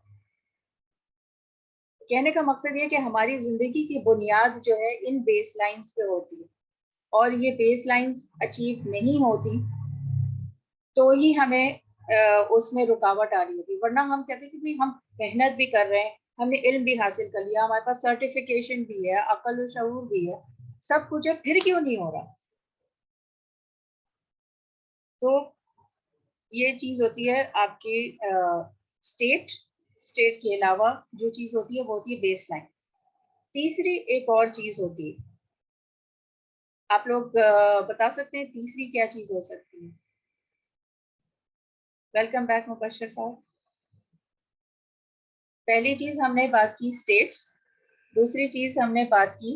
कहने का मकसद ये कि हमारी जिंदगी की बुनियाद जो है इन बेस लाइन्स पे होती है, और ये बेस लाइन्स अचीव नहीं होती तो ही हमें उसमें रुकावट आ रही होती। वरना हम कहते हैं कि भाई हम मेहनत भी कर रहे हैं, हमने इल्म भी हासिल कर लिया, हमारे पास सर्टिफिकेशन भी है, अकल और शऊर भी है, सब कुछ है, फिर क्यों नहीं हो रहा? तो ये चीज होती है आपकी स्टेट स्टेट के अलावा जो चीज होती है वो होती है बेस लाइन। तीसरी एक और चीज होती है, आप लोग बता सकते हैं तीसरी क्या चीज हो सकती है? वेलकम बैक मुबश्शिर साहब। पहली चीज हमने बात की स्टेट्स, दूसरी चीज हमने बात की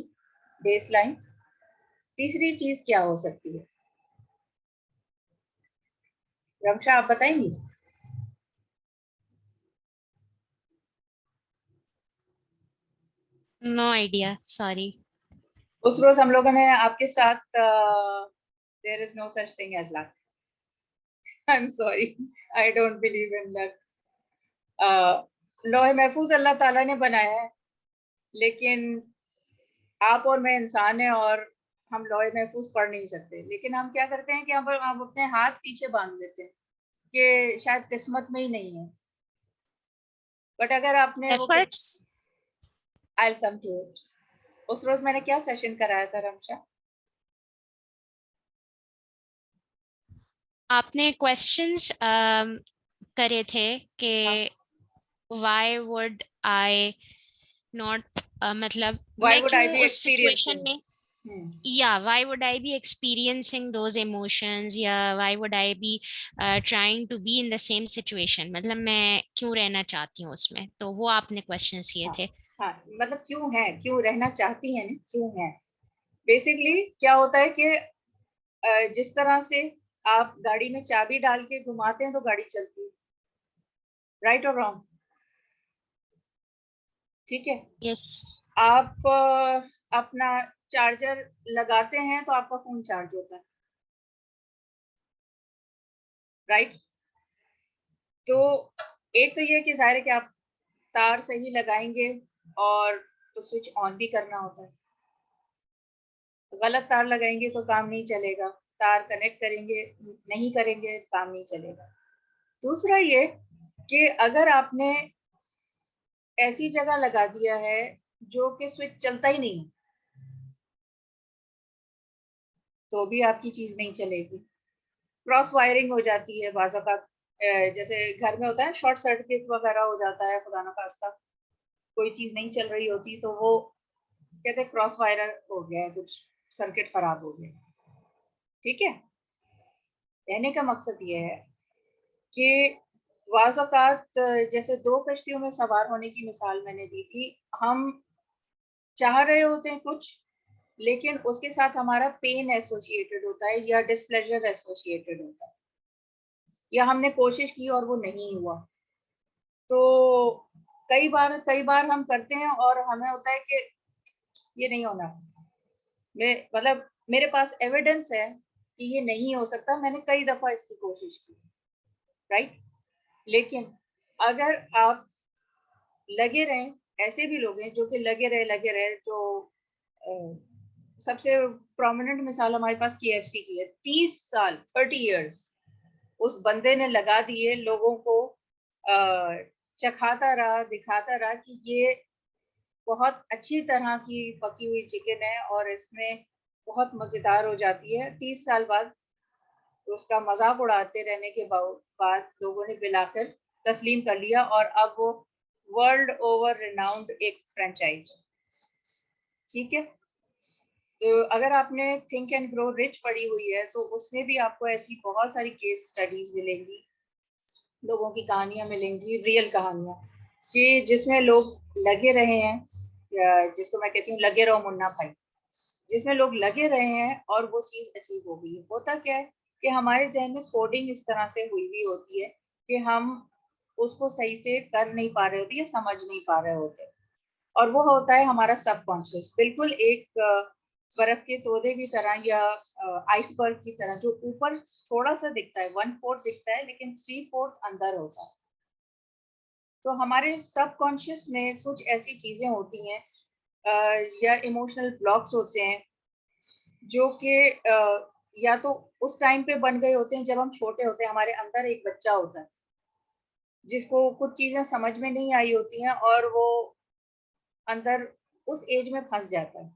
बेस लाइन्स, तीसरी चीज क्या हो सकती है? रमशा आप बताएंगी? No idea, sorry. उस रोज हम लोगों ने आपके साथ there is no such thing as luck. I am sorry, I don't believe in luck. लौह महफूज अल्लाह ताला ने बनाया है, लेकिन आप और मैं इंसान हैं और हम लौह महफूज पढ़ नहीं सकते। लेकिन हम क्या करते हैं कि हम अपने हाथ पीछे बांध लेते हैं कि शायद किस्मत में ही नहीं है। बट अगर आपने वो efforts I come to it. उस रोज मैंने क्या सेशन कराया था रमशा? आपने क्वेश्चंस करे थे कि व्हाई वुड आई नॉट मतलब Why मैं would I क्यों be उस सिचुएशन experiencing? में हम्म, yeah why would I be experiencing those emotions या why would I be trying to be in the same situation मतलब मैं क्यों रहना चाहती हूँ उसमें, तो वो आपने क्वेश्चंस किए हाँ थे। हाँ, मतलब क्यों है, क्यों रहना चाहती है ना, क्यों है। बेसिकली क्या होता है कि जिस तरह से आप गाड़ी में चाबी डाल के घुमाते हैं तो गाड़ी चलती है, राइट और रॉन्ग? ठीक है। यस आप अपना चार्जर लगाते हैं तो आपका फोन चार्ज होता है, राइट? तो एक तो ये कि जाहिर है कि आप तार सही लगाएंगे और तो स्विच ऑन भी करना होता है। गलत तार लगाएंगे तो काम नहीं चलेगा, तार कनेक्ट करेंगे नहीं करेंगे काम नहीं चलेगा। दूसरा ये कि अगर आपने ऐसी जगह लगा दिया है जो कि स्विच चलता ही नहीं, तो भी आपकी चीज नहीं चलेगी। क्रॉस वायरिंग हो जाती है बाज़ औक़ात, जैसे घर में होता है शॉर्ट सर्किट वगैरह हो जाता है, खुदा ना खास्ता कोई चीज नहीं चल रही होती तो वो कहते हैं क्रॉस वायर हो गया है, कुछ सर्किट खराब हो गया। ठीक है। कहने का मकसद ये है कि बाज़ औक़ात जैसे दो कश्तियों में सवार होने की मिसाल मैंने दी थी, हम चाह रहे होते हैं कुछ, लेकिन उसके साथ हमारा पेन एसोसिएटेड होता है या डिस्प्लेजर एसोसिएटेड होता है, या हमने कोशिश की और वो नहीं हुआ। तो कई बार हम करते हैं और हमें होता है कि ये नहीं होना, मैं मतलब मेरे पास एविडेंस है कि ये नहीं हो सकता, मैंने कई दफा इसकी कोशिश की, राइट? लेकिन अगर आप लगे रहें, ऐसे भी लोग हैं जो कि लगे रहे जो अ, सबसे प्रोमिनेंट मिसाल हमारे पास KFC की है। 30 साल 30 इयर्स उस बंदे ने लगा दिए, लोगों को चखाता रहा, दिखाता रहा कि ये बहुत अच्छी तरह की पकी हुई चिकन है और इसमें बहुत मजेदार हो जाती है। 30 साल बाद उसका मजाक उड़ाते रहने के बाद लोगों ने बिलाखिर तस्लीम कर लिया और अब वो वर्ल्ड ओवर रिनाउंड एक फ्रेंचाइज है। ठीक है। तो अगर आपने थिंक एंड ग्रो रिच पढ़ी हुई है तो उसमें भी आपको ऐसी बहुत सारी केस स्टडीज मिलेंगी, लोगों की कहानियां मिलेंगी, रियल कहानियां कि जिसमें लोग लगे रहे हैं, या जिसको मैं कहती हूँ लगे रहो मुन्ना भाई, जिसमें लोग लगे रहे हैं और वो चीज अचीव हो गई है। होता क्या है कि हमारे जहन में कोडिंग इस तरह से हुई हुई होती है कि हम उसको सही से कर नहीं पा रहे होते या समझ नहीं पा रहे होते, और वो होता है हमारा सबकॉन्शियस, बिल्कुल एक बर्फ के तोड़े की तरह या आइसबर्ग की तरह, जो ऊपर थोड़ा सा दिखता है, 1/4 दिखता है लेकिन 3/4 अंदर होता है। तो हमारे सबकॉन्शियस में कुछ ऐसी चीजें होती हैं या इमोशनल ब्लॉक्स होते हैं जो कि या तो उस टाइम पे बन गए होते हैं जब हम छोटे होते हैं, हमारे अंदर एक बच्चा होता है जिसको कुछ चीजें समझ में नहीं आई होती हैं और वो अंदर उस एज में फंस जाता है।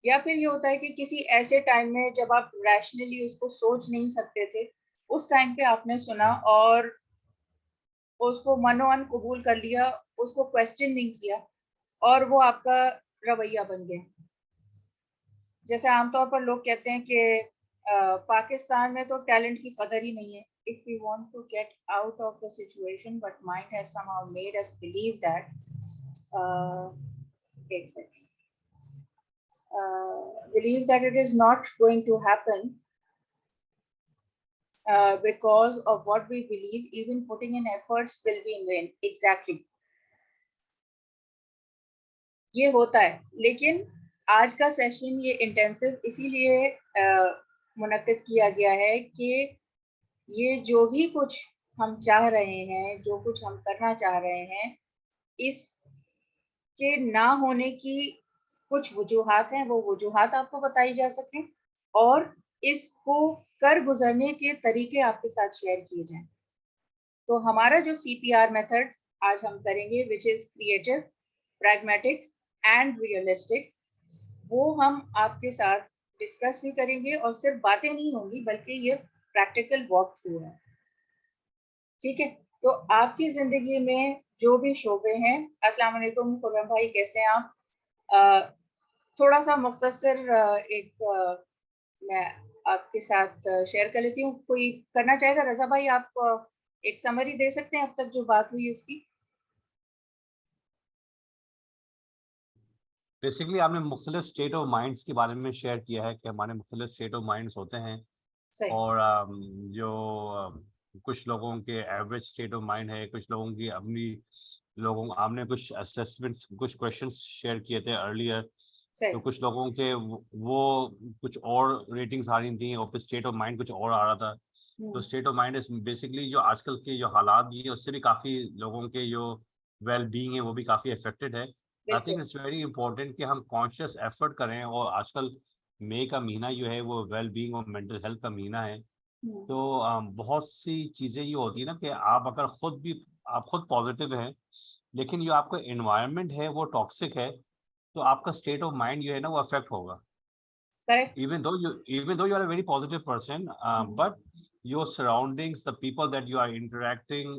या फिर ये होता है कि किसी ऐसे टाइम में जब आप रैशनली उसको सोच नहीं सकते थे, उस टाइम पे आपने सुना और उसको मनोअन कबूल कर लिया, उसको क्वेश्चन नहीं किया और वो आपका रवैया बन गया। जैसे आमतौर पर लोग कहते हैं कि पाकिस्तान में तो टैलेंट की कदर ही नहीं है। If we want to get out of the situation but mind has somehow made us believe that एक second believe that it is not going to happen because of what we believe, even putting in efforts will be in vain. Exactly. ये होता है, लेकिन आज का session ये intensive इसीलिए मुनक्किद किया गया है कि ये जो भी कुछ हम चाह रहे हैं, जो कुछ हम करना चाह रहे हैं, इसके ना होने की कुछ वजूहात हैं, वो वजूहात आपको बताई जा सकें और इसको कर गुजरने के तरीके आपके साथ शेयर किए जाएं। तो हमारा जो CPR मेथड आज हम करेंगे, which is creative, pragmatic and realistic, वो हम आपके साथ डिस्कस भी करेंगे और सिर्फ बातें नहीं होंगी बल्कि ये प्रैक्टिकल वॉक थ्रू है। ठीक है, तो आपकी जिंदगी में जो भी शोबे हैं, अस्सलाम वालेकुम खुर्रम भाई, कैसे हैं आप? थोड़ा सा मुख्तसर मैं आपके साथ शेयर कर लेती हूँ। कोई करना चाहेगा? रजा भाई, आप एक समरी दे सकते हैं अब तक जो बात हुई उसकी? बेसिकली आपने मुख्तलिफ स्टेट ऑफ माइंड्स के बारे में शेयर किया है कि हमारे मुख्तलिफ स्टेट ऑफ माइंड्स होते हैं सही। और जो कुछ लोगों के एवरेज स्टेट ऑफ माइंड है, कुछ लोगों की अपनी लोगों आपने कुछ असेसमेंट्स कुछ क्वेश्चंस शेयर किए थे अर्लियर, सही। तो कुछ लोगों के वो कुछ और रेटिंग्स आ रही थी और फिर स्टेट ऑफ माइंड कुछ और आ रहा था। तो state of mind is basically जो आजकल के जो हालात भी है उससे भी काफ़ी लोगों के जो वेल बीइंग है वो भी काफ़ी अफेक्टेड है। आई थिंक बिल्कुल। इट्स वेरी इंपॉर्टेंट कि हम कॉन्शियस एफर्ट करें और आजकल मई का महीना जो है वो वेल बीइंग और मेंटल हेल्थ का महीना है। तो बहुत सी चीज़ें ये होती है ना कि आप अगर आप खुद पॉजिटिव हैं लेकिन जो आपका इन्वायरमेंट है वो टॉक्सिक है, तो आपका स्टेट ऑफ माइंड जो है ना वो अफेक्ट होगा। Correct. Even though you are a very positive person, but your surroundings, the people that you are interacting,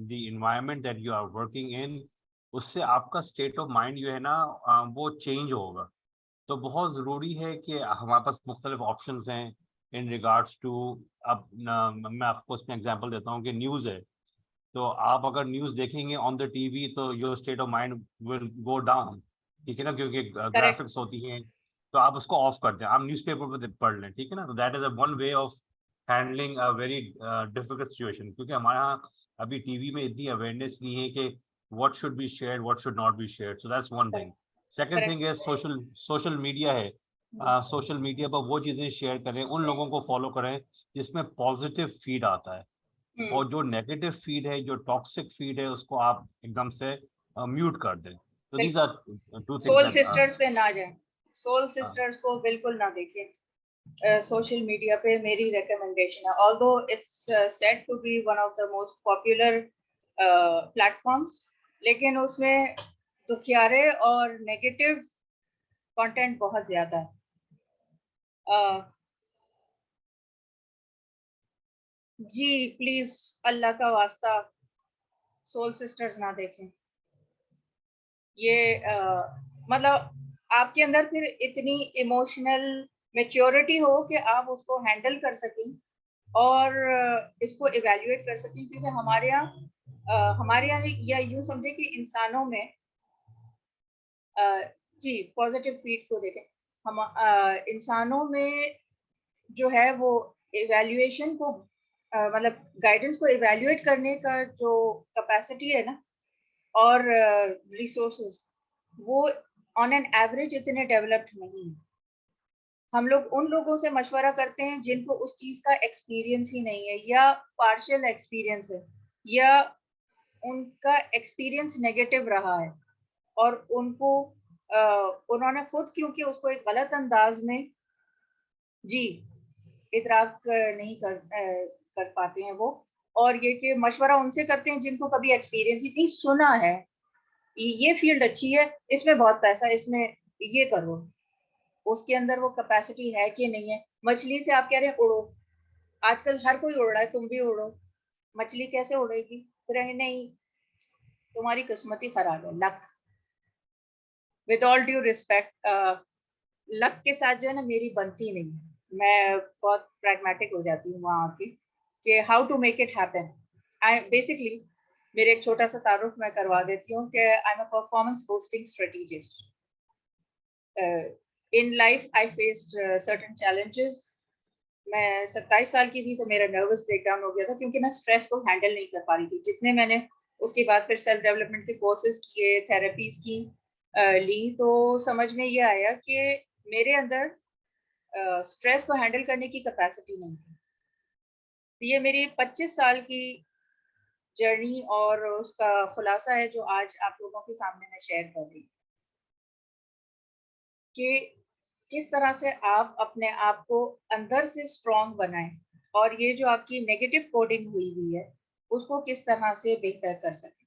the environment that you are working in, उससे आपका स्टेट ऑफ माइंड जो है ना वो चेंज होगा। तो बहुत ज़रूरी है कि हमारे पास मुख्तलिफ ऑप्शंस हैं इन रिगार्ड्स टू। अब मैं आपको इसमें एग्जांपल देता हूँ कि न्यूज़ है, तो आप अगर न्यूज़ देखेंगे ऑन द टीवी तो your state of mind will go down, ठीक है ना, क्योंकि करेक्ट। ग्राफिक्स होती हैं। तो आप उसको ऑफ कर दें, आप न्यूज़पेपर पर पढ़ लें, ठीक है ना। तो that is a one way of handling a very difficult situation, क्योंकि हमारे यहाँ अभी टीवी में इतनी अवेयरनेस नहीं है कि what should be shared, what should not be shared. So that's one thing. Second thing correct. है सोशल मीडिया है। सोशल मीडिया पर वो चीज़ें शेयर करें, उन लोगों को फॉलो करें जिसमें पॉजिटिव फीड आता है, और जो नेगेटिव फीड है, जो टॉक्सिक फीड है, उसको आप एकदम से म्यूट कर दें। तो these are two things soul that sisters पे ना जाएं, सोल सिस्टर्स को बिल्कुल ना देखें सोशल मीडिया पे। मेरी रिकमेंडेशन है, although it's said to be one of the most popular platforms, लेकिन उसमें दुखियारे और नेगेटिव कंटेंट बहुत ज्यादा है। जी प्लीज, अल्लाह का वास्ता, सोल सिस्टर्स ना देखें। ये मतलब आपके अंदर फिर इतनी इमोशनल मेच्योरिटी हो कि आप उसको हैंडल कर सकें और इसको इवेल्युएट कर सकें, क्योंकि हमारे यहाँ या यूं समझे कि इंसानों में जी पॉजिटिव फीड को देखें। हम इंसानों में जो है वो इवेल्युएशन को मतलब गाइडेंस को इवेल्युएट करने का जो कैपेसिटी है ना, और रिसोर्सेज, वो ऑन एन एवरेज इतने डेवलप्ड नहीं है। हम लोग उन लोगों से मशवरा करते हैं जिनको उस चीज का एक्सपीरियंस ही नहीं है या पार्शियल एक्सपीरियंस है, या उनका एक्सपीरियंस नेगेटिव रहा है और उन्होंने खुद क्योंकि उसको एक गलत अंदाज में जी इदराक नहीं कर पाते हैं वो, और ये कि मशवरा उनसे करते हैं जिनको कभी एक्सपीरियंस ही नहीं, सुना है ये फील्ड अच्छी है, इसमें बहुत पैसा है, इसमें ये करो। उसके अंदर वो कैपेसिटी है कि नहीं है। मछली से आप कह रहे हैं उड़ो, आजकल हर कोई उड़ रहा है, तुम भी उड़ो। मछली कैसे उड़ेगी? फिर नहीं, तुम्हारी किस्मत ही खराब है, luck. With all due respect, luck के साथ जो है ना मेरी बनती नहीं। मैं बहुत प्रैग्मेटिक हो जाती हूँ वहां की कि how to make it happen. I basically, मेरे एक छोटा सा तारुफ मैं करवा देती हूँ कि आई am a performance boosting strategist. In life I faced certain challenges. मैं 27 साल की थी तो मेरा नर्वस ब्रेकडाउन हो गया था, क्योंकि मैं स्ट्रेस को हैंडल नहीं कर पा रही थी। जितने मैंने उसके बाद फिर सेल्फ डेवलपमेंट के कोर्सेज किए, थेरेपीज की ली, तो समझ में ये आया कि मेरे अंदर स्ट्रेस को हैंडल करने की कैपेसिटी नहीं थी। ये मेरी 25 साल की जर्नी और उसका खुलासा है जो आज आप लोगों के सामने मैं शेयर कर रही हूँ कि किस तरह से आप अपने आप को अंदर से स्ट्रॉन्ग बनाएं और ये जो आपकी नेगेटिव कोडिंग हुई है उसको किस तरह से बेहतर कर सकें।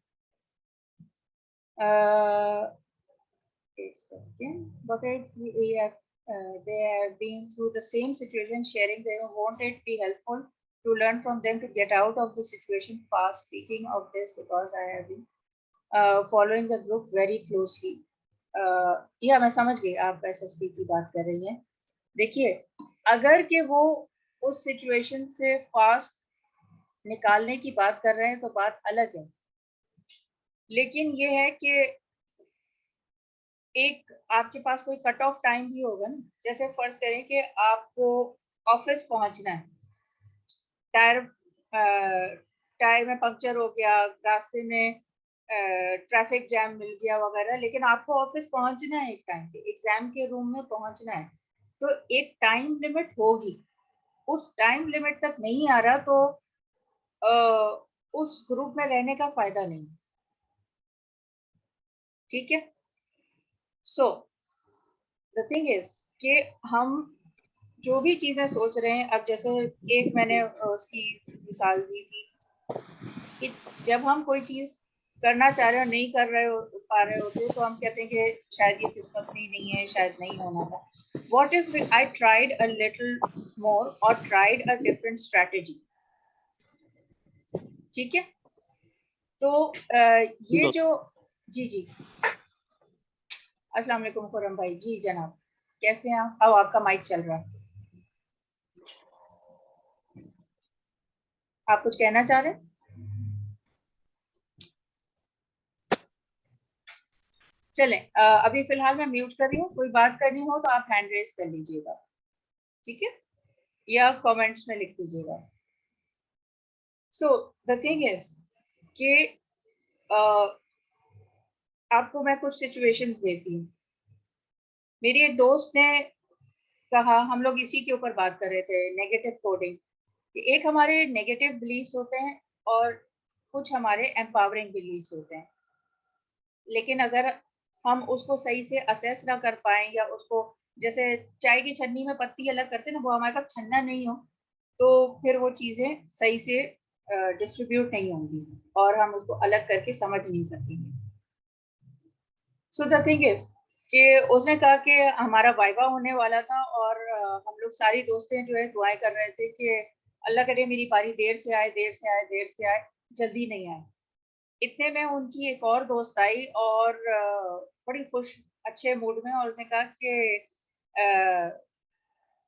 But they have been through the same situation, sharing their won't it be helpful to learn from them to get out of the situation fast. Speaking of this, because I have been following the group very closely. या मैं समझ गई आप SSP की बात कर रही हैं। देखिए, अगर कि वो उस सिचुएशन से फास्ट निकालने की बात कर रहे हैं तो बात अलग है, लेकिन ये है कि एक आपके पास कोई कट ऑफ टाइम भी होगा ना। जैसे फर्ज करें कि आपको ऑफिस पहुंचना है, टायर में पंक्चर हो गया, रास्ते में ट्रैफिक जैम मिल गया वगैरह, लेकिन आपको ऑफिस पहुंचना है, एक टाइम पे एग्जाम के रूम में पहुंचना है, तो एक टाइम लिमिट होगी। उस टाइम लिमिट तक नहीं आ रहा तो उस ग्रुप में रहने का फायदा नहीं। ठीक है। सो द थिंग इज कि हम जो भी चीजें सोच रहे हैं, अब जैसे एक मैंने उसकी मिसाल दी थी कि जब हम कोई चीज करना चाह रहे हो नहीं कर रहे हो पा रहे होते तो हम कहते हैं कि शायद ये किस्मत में ही नहीं है, शायद नहीं होना था। What if I tried a little more or tried a different strategy? ठीक है। तो ये जो जी अस्सलाम वालेकुम खुरम भाई जी, जनाब कैसे हैं आप? अब आपका माइक चल रहा है, आप कुछ कहना चाह रहे हैं? चलें, अभी फिलहाल मैं म्यूट कर रही हूँ, कोई बात करनी हो तो आप हैंड रेज कर लीजिएगा, ठीक है, या कमेंट्स में लिख दीजिएगा। सो द थिंग इज कि आपको मैं कुछ सिचुएशंस देती हूँ। मेरी एक दोस्त ने कहा, हम लोग इसी के ऊपर बात कर रहे थे, नेगेटिव कोडिंग, कि एक हमारे नेगेटिव बिलीफ्स होते हैं और कुछ हमारे एम्पावरिंग बिलीफ्स होते हैं, लेकिन अगर हम उसको सही से असेस ना कर पाएं या उसको जैसे चाय की छन्नी में पत्ती अलग करते हैं ना, वो हमारे पास छन्ना नहीं हो तो फिर वो चीजें सही से डिस्ट्रीब्यूट नहीं होंगी और हम उसको अलग करके समझ नहीं सकेंगे। सो द थिंग इज कि उसने कहा कि हमारा वाइवा होने वाला था और हम लोग सारी दोस्तें जो है दुआएं कर रहे थे कि अल्लाह करे मेरी बारी देर से आए, देर से आए, देर से आए, जल्दी नहीं आए। इतने में उनकी एक और दोस्त आई और बड़ी खुश अच्छे मूड में, और उसने कहा कि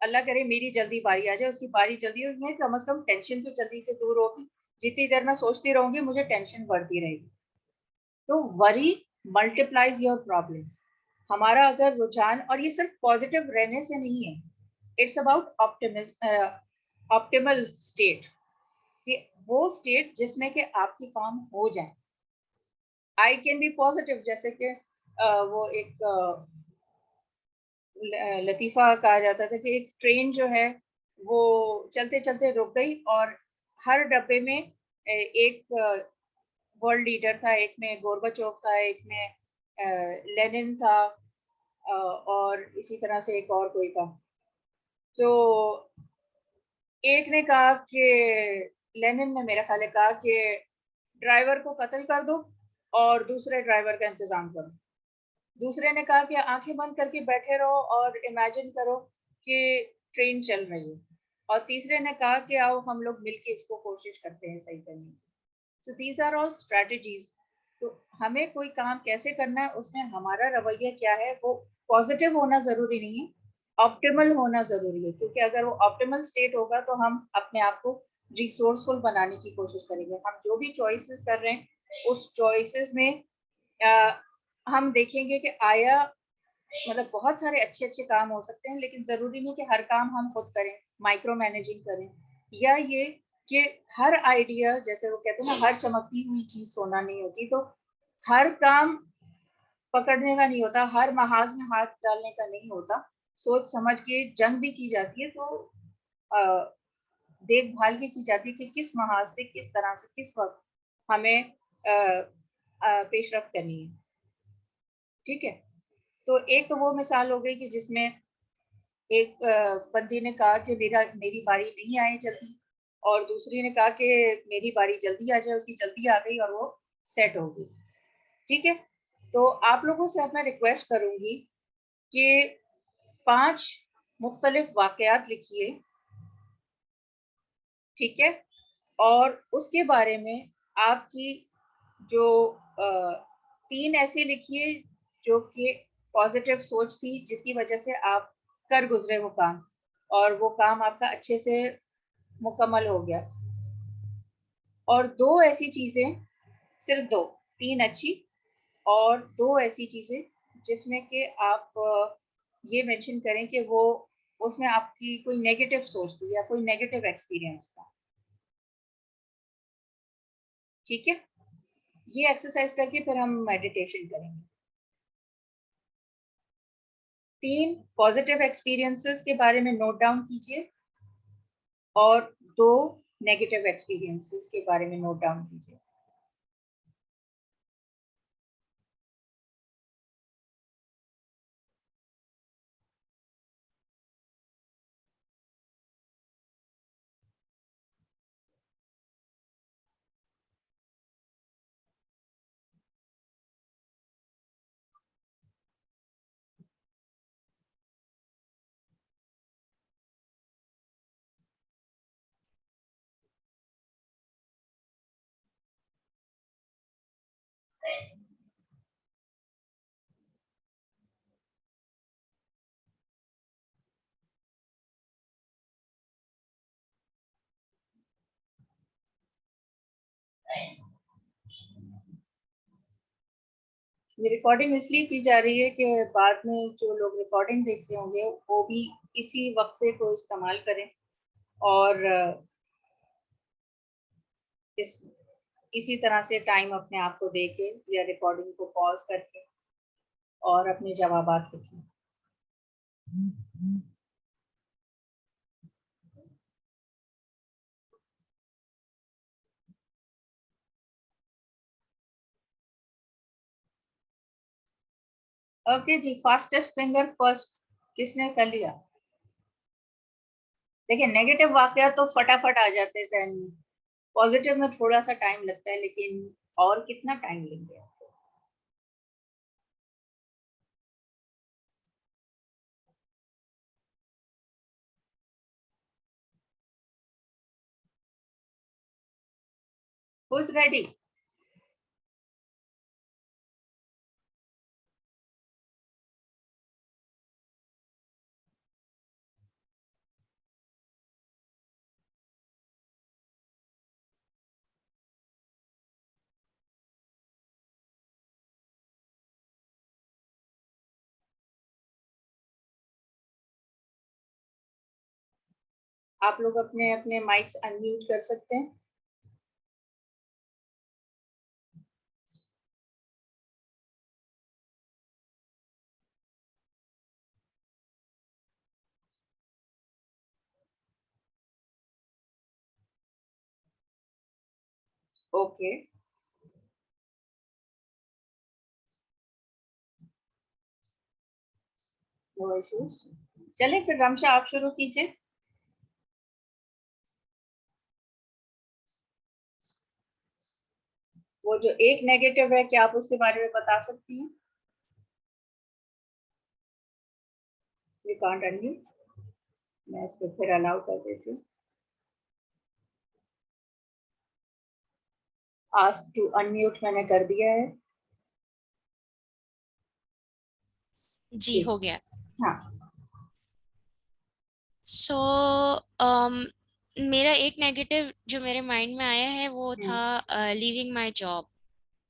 अल्लाह करे मेरी जल्दी बारी आ जाए। उसकी बारी जल्दी, उसमें कम से कम टेंशन तो जल्दी से दूर होगी, जितनी देर मैं सोचती रहूंगी मुझे टेंशन बढ़ती रहेगी। तो वरी मल्टीप्लाइज योर प्रॉब्लम। हमारा अगर रुझान, और ये सिर्फ पॉजिटिव रहने से नहीं है, इट्स अबाउट ऑप्टिमल स्टेट, कि वो स्टेट जिसमें कि आपके काम हो जाए। आई कैन बी पॉजिटिव, जैसे कि वो एक लतीफा कहा जाता था कि एक ट्रेन जो है वो चलते चलते रुक गई और हर डब्बे में एक वर्ल्ड लीडर था, एक में गोरबाचोव था, एक में लेनिन था, और इसी तरह से एक और कोई था। तो एक ने कहा कि लेनिन ने मेरा ख्याल है कहा कि ड्राइवर को कत्ल कर दो और दूसरे ड्राइवर का इंतजाम करो। दूसरे ने कहा कि आंखें बंद करके बैठे रहो और इमेजिन करो कि ट्रेन चल रही है। और तीसरे ने कहा कि आओ हम लोग मिलके इसको कोशिश करते हैं सही करने की। So these are all strategies. तो हमें कोई काम कैसे करना है, उसमें हमारा रवैया क्या है, वो पॉजिटिव होना जरूरी नहीं है, ऑप्टिमल होना जरूरी है, क्योंकि अगर वो ऑप्टिमल स्टेट होगा तो हम अपने आप को रिसोर्सफुल बनाने की कोशिश करेंगे। हम जो भी चॉइसेस कर रहे हैं उस चॉइसेस में हम देखेंगे कि आया, मतलब बहुत सारे अच्छे अच्छे काम हो सकते हैं, लेकिन जरूरी नहीं कि हर काम हम खुद करें, माइक्रो मैनेजिंग करें, या ये कि हर आइडिया, जैसे वो कहते हैं ना, हर चमकती हुई चीज सोना नहीं होती, तो हर काम पकड़ने का नहीं होता, हर महाज में हाथ डालने का नहीं होता। सोच समझ के जंग भी की जाती है, तो देखभाल की जाती है कि किस महाज पे किस तरह से किस वक्त हमें पेशरफ्त करनी है। ठीक है, तो एक तो वो मिसाल हो गई कि जिसमें एक बंदी ने कहा कि मेरी बारी नहीं आए जल्दी, और दूसरी ने कहा कि मेरी बारी जल्दी आ जाए, उसकी जल्दी आ गई और वो सेट हो गई। ठीक है, तो आप लोगों से अब मैं रिक्वेस्ट करूंगी कि 5 मुख्तलिफ वाकयात लिखिए। ठीक है, और उसके बारे में आपकी जो 3 ऐसे लिखिए जो कि पॉजिटिव सोच थी, जिसकी वजह से आप कर गुजरे वो काम, और वो काम आपका अच्छे से मुकम्मल हो गया। और 2 ऐसी चीजें, सिर्फ 2, 3 अच्छी और 2 ऐसी चीजें जिसमें कि आप ये मेंशन करें कि वो उसमें आपकी कोई नेगेटिव सोच थी या कोई नेगेटिव एक्सपीरियंस था। ठीक है, ये एक्सरसाइज करके फिर हम मेडिटेशन करेंगे। 3 पॉजिटिव एक्सपीरियंसेस के बारे में नोट डाउन कीजिए और 2 नेगेटिव एक्सपीरियंसेस के बारे में नोट डाउन कीजिए। ये रिकॉर्डिंग इसलिए की जा रही है कि बाद में जो लोग रिकॉर्डिंग देख रहे होंगे वो भी इसी वक्फे को इस्तेमाल करें और इसी तरह से टाइम अपने आप को दे के या रिकॉर्डिंग को पॉज करके और अपने जवाबात लिखें। ओके जी, फास्टेस्ट फिंगर फर्स्ट किसने कर लिया? देखिए, नेगेटिव वाकया तो फटाफट आ जाते हैं जहन में, पॉजिटिव में थोड़ा सा टाइम लगता है, लेकिन और कितना टाइम लेंगे? Who is ready? आप लोग अपने अपने माइक्स अनम्यूट कर सकते हैं। Okay, no issues. चलिए फिर रमशा आप शुरू कीजिए। वो जो एक नेगेटिव है, क्या आप उसके बारे में बता सकती हैं? You can't unmute. मैं इसको फिर अलाउ कर देती हूँ। आस्क टू अनम्यूट मैंने कर दिया है जी, हो गया। हाँ। सो मेरा एक नेगेटिव जो मेरे माइंड में आया है वो था लीविंग माय जॉब।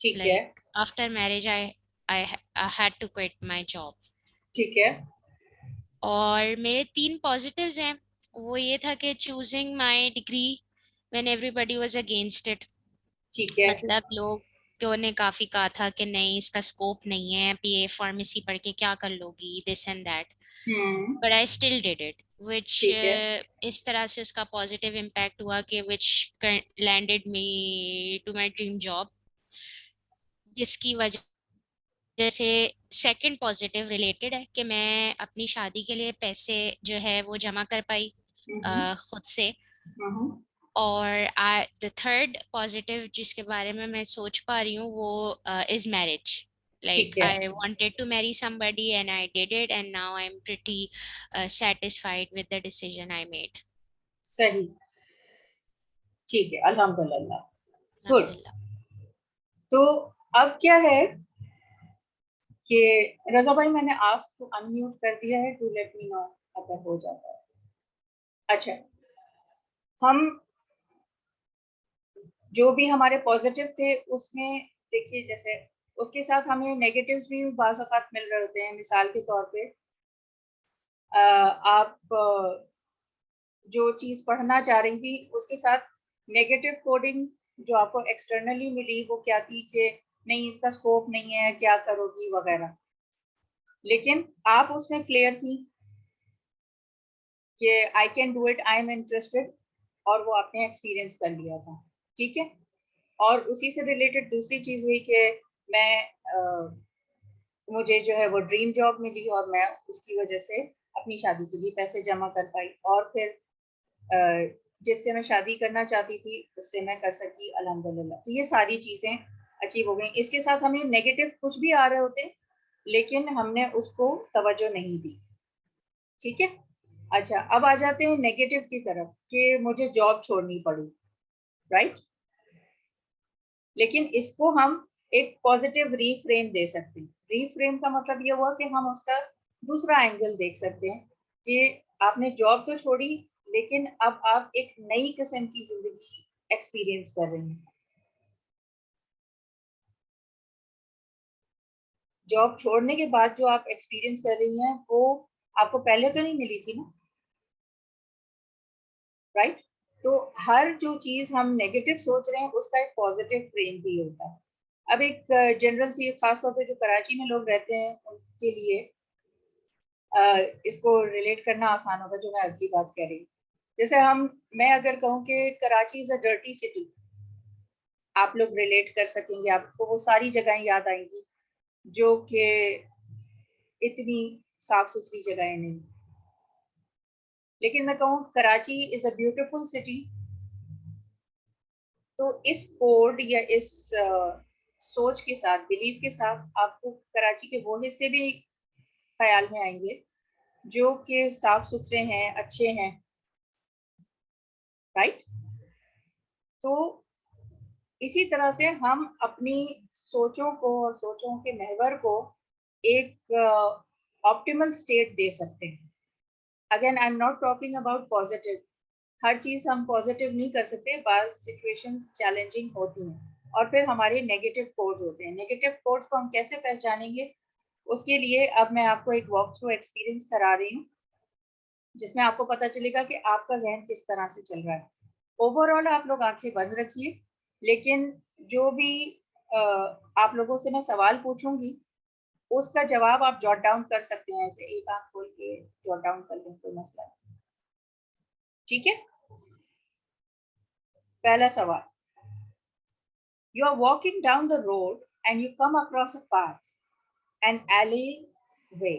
ठीक है, like after marriage I had to quit my job. ठीक है, और मेरे 3 पॉजिटिव्स हैं। वो ये था कि choosing my degree when everybody was against it. ठीक है। मतलब लोग लड़कियों ने काफी कहा था कि नहीं इसका स्कोप नहीं है, पीए फार्मेसी पढ़ के क्या कर लोगी, this and that, but I still did it, which ठीक है। इस तरह से उसका पॉजिटिव इम्पैक्ट हुआ कि which landed me to my dream job, जिसकी वजह जैसे सेकंड पॉजिटिव रिलेटेड है कि मैं अपनी शादी के लिए पैसे जो है वो जमा कर पाई खुद से। हम्म, और द थर्ड पॉजिटिव जिसके बारे में मैं सोच पा रही हूँ वो इज मैरिज, like ठीक है। I wanted to marry somebody and I did it, and now I'm pretty satisfied with the decision I made. सही, ठीक है, अल्हम्दुलिल्लाह, गुड। Alhamdulillah. तो अब क्या है कि रजा भाई मैंने आस्क टू अनम्यूट कर दिया है, टू लेट मी नो अगर हो जाता है। अच्छा, हम जो भी हमारे पॉजिटिव थे उसमें देखिए, जैसे उसके साथ हमें नेगेटिव्स भी बाज़ औक़ात मिल रहे होते हैं। मिसाल के तौर पे आप जो चीज़ पढ़ना चाह रही थी उसके साथ नेगेटिव कोडिंग जो आपको एक्सटर्नली मिली वो क्या थी कि नहीं इसका स्कोप नहीं है, क्या करोगी वगैरह। लेकिन आप उसमें क्लियर थी कि I can do it, I am interested, और वो आपने एक्सपीरियंस कर लिया था, ठीक है। और उसी से रिलेटेड दूसरी चीज़ हुई कि मैं मुझे जो है वो ड्रीम जॉब मिली और मैं उसकी वजह से अपनी शादी के लिए पैसे जमा कर पाई, और फिर जिससे मैं शादी करना चाहती थी उससे मैं कर सकी, अल्हम्दुलिल्लाह। तो ये सारी चीज़ें अचीव हो गई। इसके साथ हमें नेगेटिव कुछ भी आ रहे होते लेकिन हमने उसको तवज्जो नहीं दी, ठीक है। अच्छा, अब आ जाते हैं नेगेटिव की तरफ कि मुझे जॉब छोड़नी पड़ी, राइट। लेकिन इसको हम एक पॉजिटिव रीफ्रेम दे सकते हैं। रीफ्रेम का मतलब ये हुआ कि हम उसका दूसरा एंगल देख सकते हैं कि आपने जॉब तो छोड़ी लेकिन अब आप एक नई किस्म की जिंदगी एक्सपीरियंस कर रहे हैं। जॉब छोड़ने के बाद जो आप एक्सपीरियंस कर रही हैं वो आपको पहले तो नहीं मिली थी ना, राइट। तो हर जो चीज हम नेगेटिव सोच रहे हैं उसका एक पॉजिटिव फ्रेम भी होता है। अब एक जनरल सी, खासतौर पे जो कराची में लोग रहते हैं उनके लिए इसको रिलेट करना आसान होगा जो मैं अगली बात कह रही हूँ। जैसे मैं अगर कहूँ कि Karachi is a dirty city, आप लोग रिलेट कर सकेंगे, आपको वो सारी जगहें याद आएंगी जो कि इतनी साफ सुथरी जगहें नहीं। लेकिन मैं कहूँ Karachi is a beautiful city, तो इस कोड या इस सोच के साथ, बिलीफ के साथ, आपको कराची के वो हिस्से भी ख्याल में आएंगे जो कि साफ सुथरे हैं, अच्छे हैं, राइट। तो इसी तरह से हम अपनी सोचों को और सोचों के महवर को एक ऑप्टिमल स्टेट दे सकते हैं। Again I am not talking about positive, हर चीज हम पॉजिटिव नहीं कर सकते, बाज सिचुएशंस चैलेंजिंग होती हैं और फिर हमारे नेगेटिव कोड्स होते हैं। नेगेटिव कोड्स को हम कैसे पहचानेंगे, उसके लिए अब मैं आपको एक वॉक थ्रू एक्सपीरियंस करा रही हूँ जिसमें आपको पता चलेगा कि आपका जहन किस तरह से चल रहा है। ओवरऑल आप लोग आंखें बंद रखिए, लेकिन जो भी आप लोगों से मैं सवाल पूछूंगी उसका जवाब आप जॉट डाउन कर सकते हैं, ऐसे एक आंख खोल के जॉट डाउन कर लें, कोई मसला नहीं, ठीक है। पहला सवाल, you are walking down the road and you come across a path, an alleyway.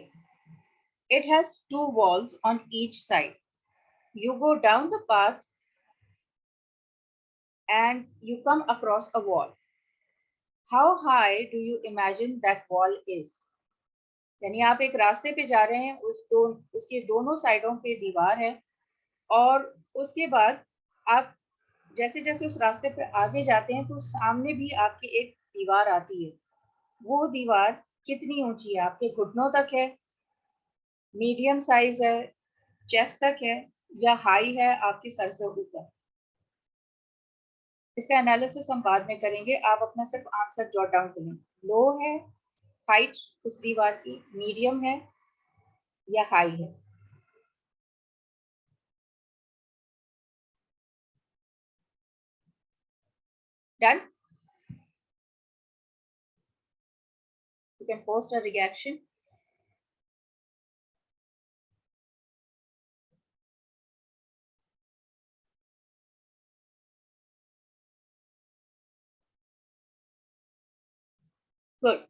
It has two walls on each side. You go down the path and you come across a wall. How high do you imagine that wall is? यानी आप एक रास्ते पे जा रहे हैं, उसके दोनों साइडों पे दीवार है, और उसके बाद आप जैसे जैसे उस रास्ते पे आगे जाते हैं तो सामने भी आपकी एक दीवार आती है। वो दीवार कितनी ऊंची है? आपके घुटनों तक है, मीडियम साइज है, चेस्ट तक है, या हाई है आपके सर से ऊपर? इसका एनालिसिस हम बाद में करेंगे, आप अपना सिर्फ आंसर जॉट डाउन करें। लो है हाइट उस दीवार की, मीडियम है या हाई है? Done. You can post a reaction. Good.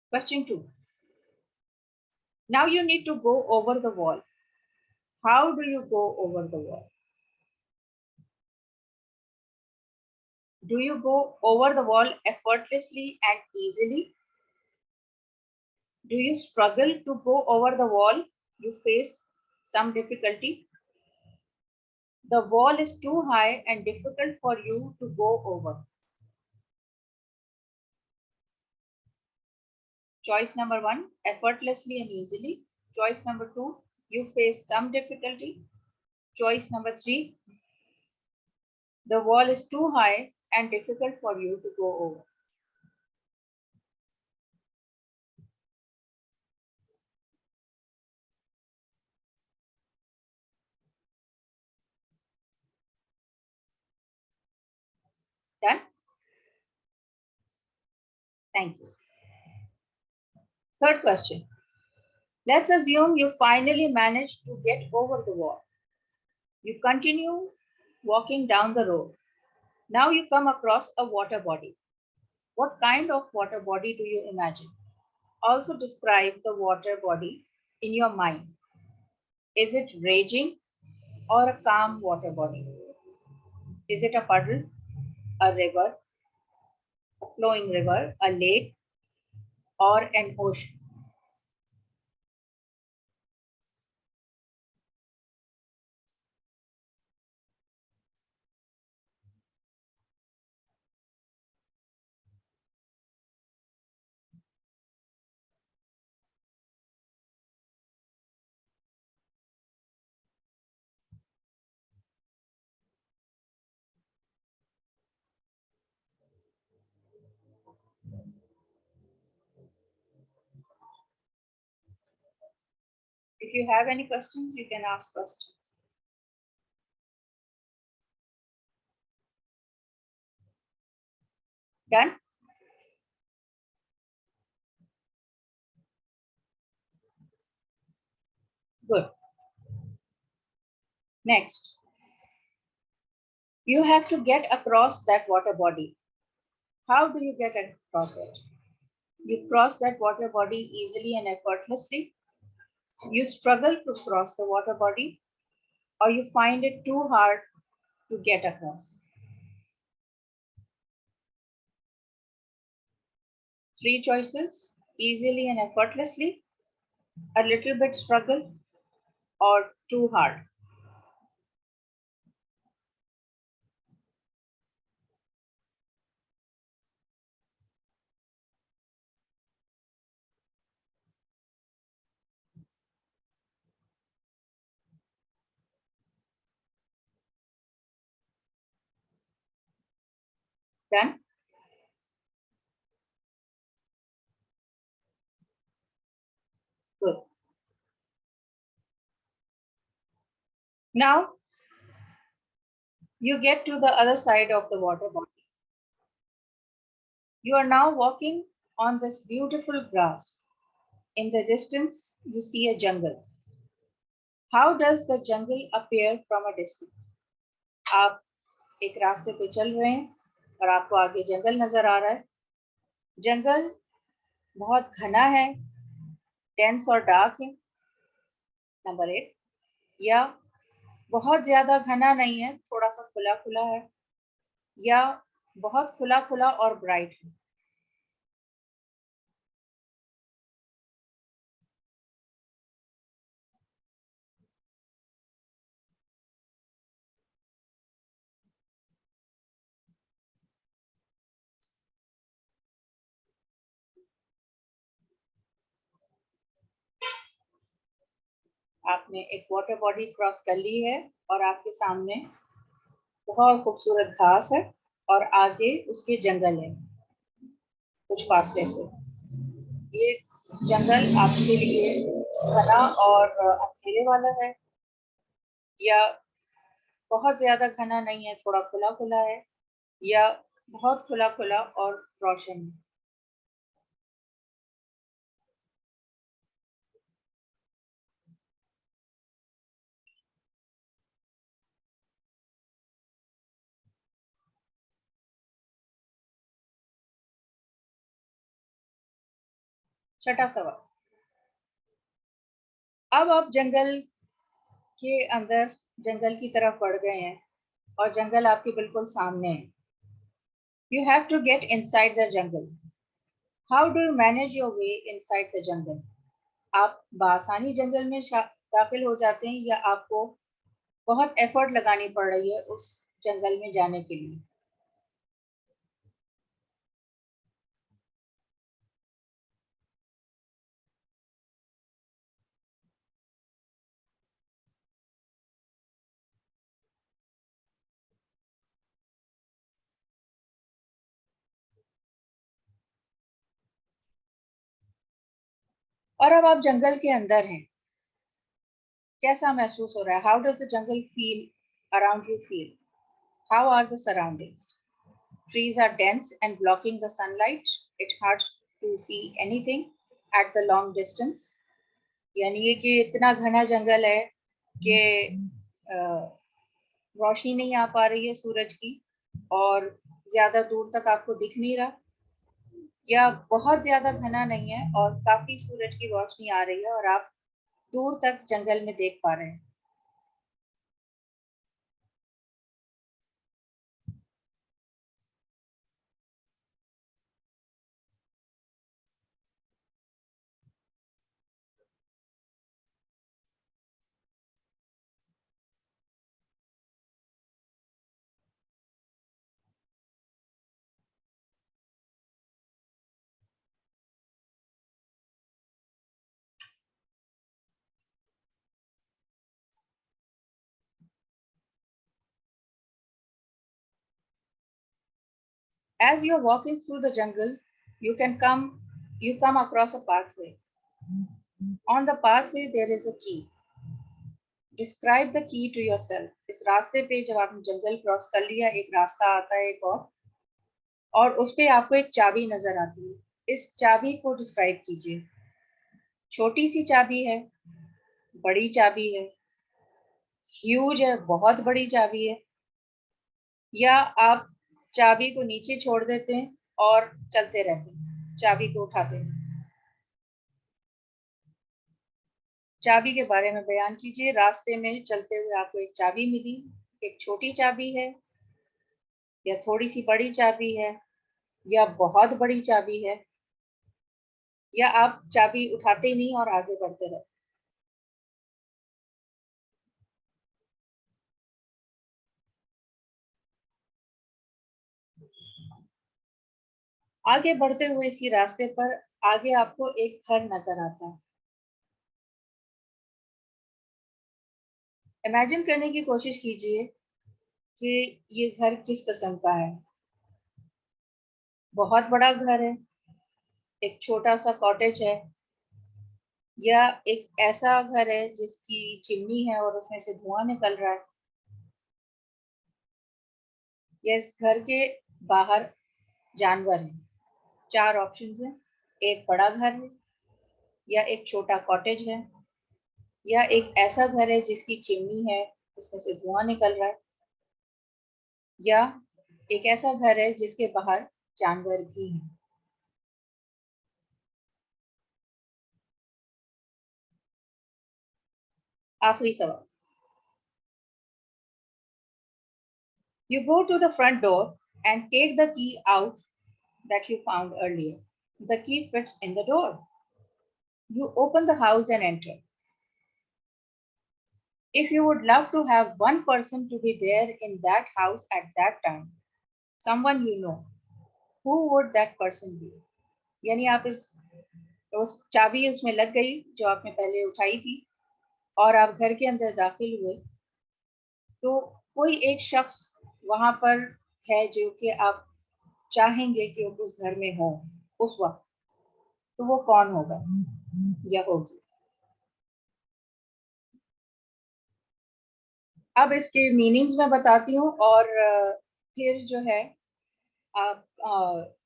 Question 2. Now you need to go over the wall. How do you go over the wall? Do you go over the wall effortlessly and easily? Do you struggle to go over the wall? You face some difficulty. The wall is too high and difficult for you to go over. Choice number 1, effortlessly and easily. Choice number 2, you face some difficulty. Choice number 3, the wall is too high and difficult for you to go over. Done? Thank you. Third question. Let's assume you finally managed to get over the wall. You continue walking down the road. Now you come across a water body. What kind of water body do you imagine? Also describe the water body in your mind. Is it raging or a calm water body? Is it a puddle, a river, a flowing river, a lake, or an ocean? If you have any questions, you can ask questions. Done? Good. Next, you have to get across that water body. How do you get across it? You cross that water body easily and effortlessly. You struggle to cross the water body, or you find it too hard to get across. 3 choices: easily and effortlessly, a little bit struggle, or too hard. Done? Good. Now, you get to the other side of the water body. You are now walking on this beautiful grass. In the distance, you see a jungle. How does the jungle appear from a distance? आप एक रास्ते पे चल रहे हैं और आपको आगे जंगल नजर आ रहा है. जंगल बहुत घना है, डेंस और डार्क है, नंबर 1. या बहुत ज्यादा घना नहीं है, थोड़ा सा खुला खुला है, या बहुत खुला खुला और ब्राइट है. आपने एक वाटर बॉडी क्रॉस कर ली है और आपके सामने बहुत खूबसूरत घास है और आगे उसके जंगल है कुछ फासले पे. ये जंगल आपके लिए घना और अकेले वाला है, या बहुत ज्यादा घना नहीं है, थोड़ा खुला खुला है, या बहुत खुला खुला और रोशन है. छठा सवाल, अब आप जंगल के अंदर, जंगल की तरफ बढ़ गए हैं और जंगल आपके बिल्कुल सामने है. You have to get inside the jungle. How do you manage your way inside the jungle? आप बासानी जंगल में दाखिल हो जाते हैं या आपको बहुत एफर्ट लगानी पड़ रही है उस जंगल में जाने के लिए? और अब आप जंगल के अंदर हैं, कैसा महसूस हो रहा है? How does the jungle feel around you feel? How are the surroundings? Trees are dense and blocking the sunlight. It's hard to see anything at the long distance. यानी ये कि इतना घना जंगल है कि रोशनी नहीं आ पा रही है सूरज की और ज्यादा दूर तक आपको दिख नहीं रहा, या बहुत ज्यादा घना नहीं है और काफी सूरज की रोशनी आ रही है और आप दूर तक जंगल में देख पा रहे हैं. As you're walking through the jungle, you come across a pathway. On the pathway there is a key. Describe the key to yourself. इस रास्ते पे जब आपने जंगल क्रॉस कर लिया, एक रास्ता आता है एक और उस पे आपको एक चाबी नजर आती है. इस चाबी को डिस्क्राइब कीजिए. छोटी सी चाबी है, बड़ी चाबी है, ह्यूज है, बहुत बड़ी चाबी है, या आप चाबी को नीचे छोड़ देते हैं और चलते रहते हैं, चाबी को उठाते हैं. चाबी के बारे में बयान कीजिए. रास्ते में चलते हुए आपको एक चाबी मिली, एक छोटी चाबी है या थोड़ी सी बड़ी चाबी है या बहुत बड़ी चाबी है, या आप चाबी उठाते ही नहीं और आगे बढ़ते रहते. आगे बढ़ते हुए इसी रास्ते पर आगे आपको एक घर नजर आता है. इमेजिन करने की कोशिश कीजिए कि ये घर किस किस्म का है. बहुत बड़ा घर है, एक छोटा सा कॉटेज है, या एक ऐसा घर है जिसकी चिमनी है और उसमें से धुआं निकल रहा है, या इस घर के बाहर जानवर है. 4 ऑप्शन है. एक बड़ा घर है, या एक छोटा कॉटेज है, या एक ऐसा घर है जिसकी चिमनी है, उसमें से धुआं निकल रहा है, या एक ऐसा घर है जिसके बाहर जानवर भी हैं. आखिरी सवाल. You go to the front door and take the key out that you found earlier. The key fits in the door. You open the house and enter. If you would love to have one person to be there in that house at that time, someone you know, who would that person be? यानी आप उस चाबी उसमें लग गई जो आपने पहले उठाई थी और आप घर के अंदर दाखिल हुए, तो कोई एक शख्स वहां पर है जो कि आप चाहेंगे कि उस घर में हो उस वक्त, तो वो कौन होगा या होगी? अब इसके मीनिंग्स मैं बताती हूँ और फिर जो है आप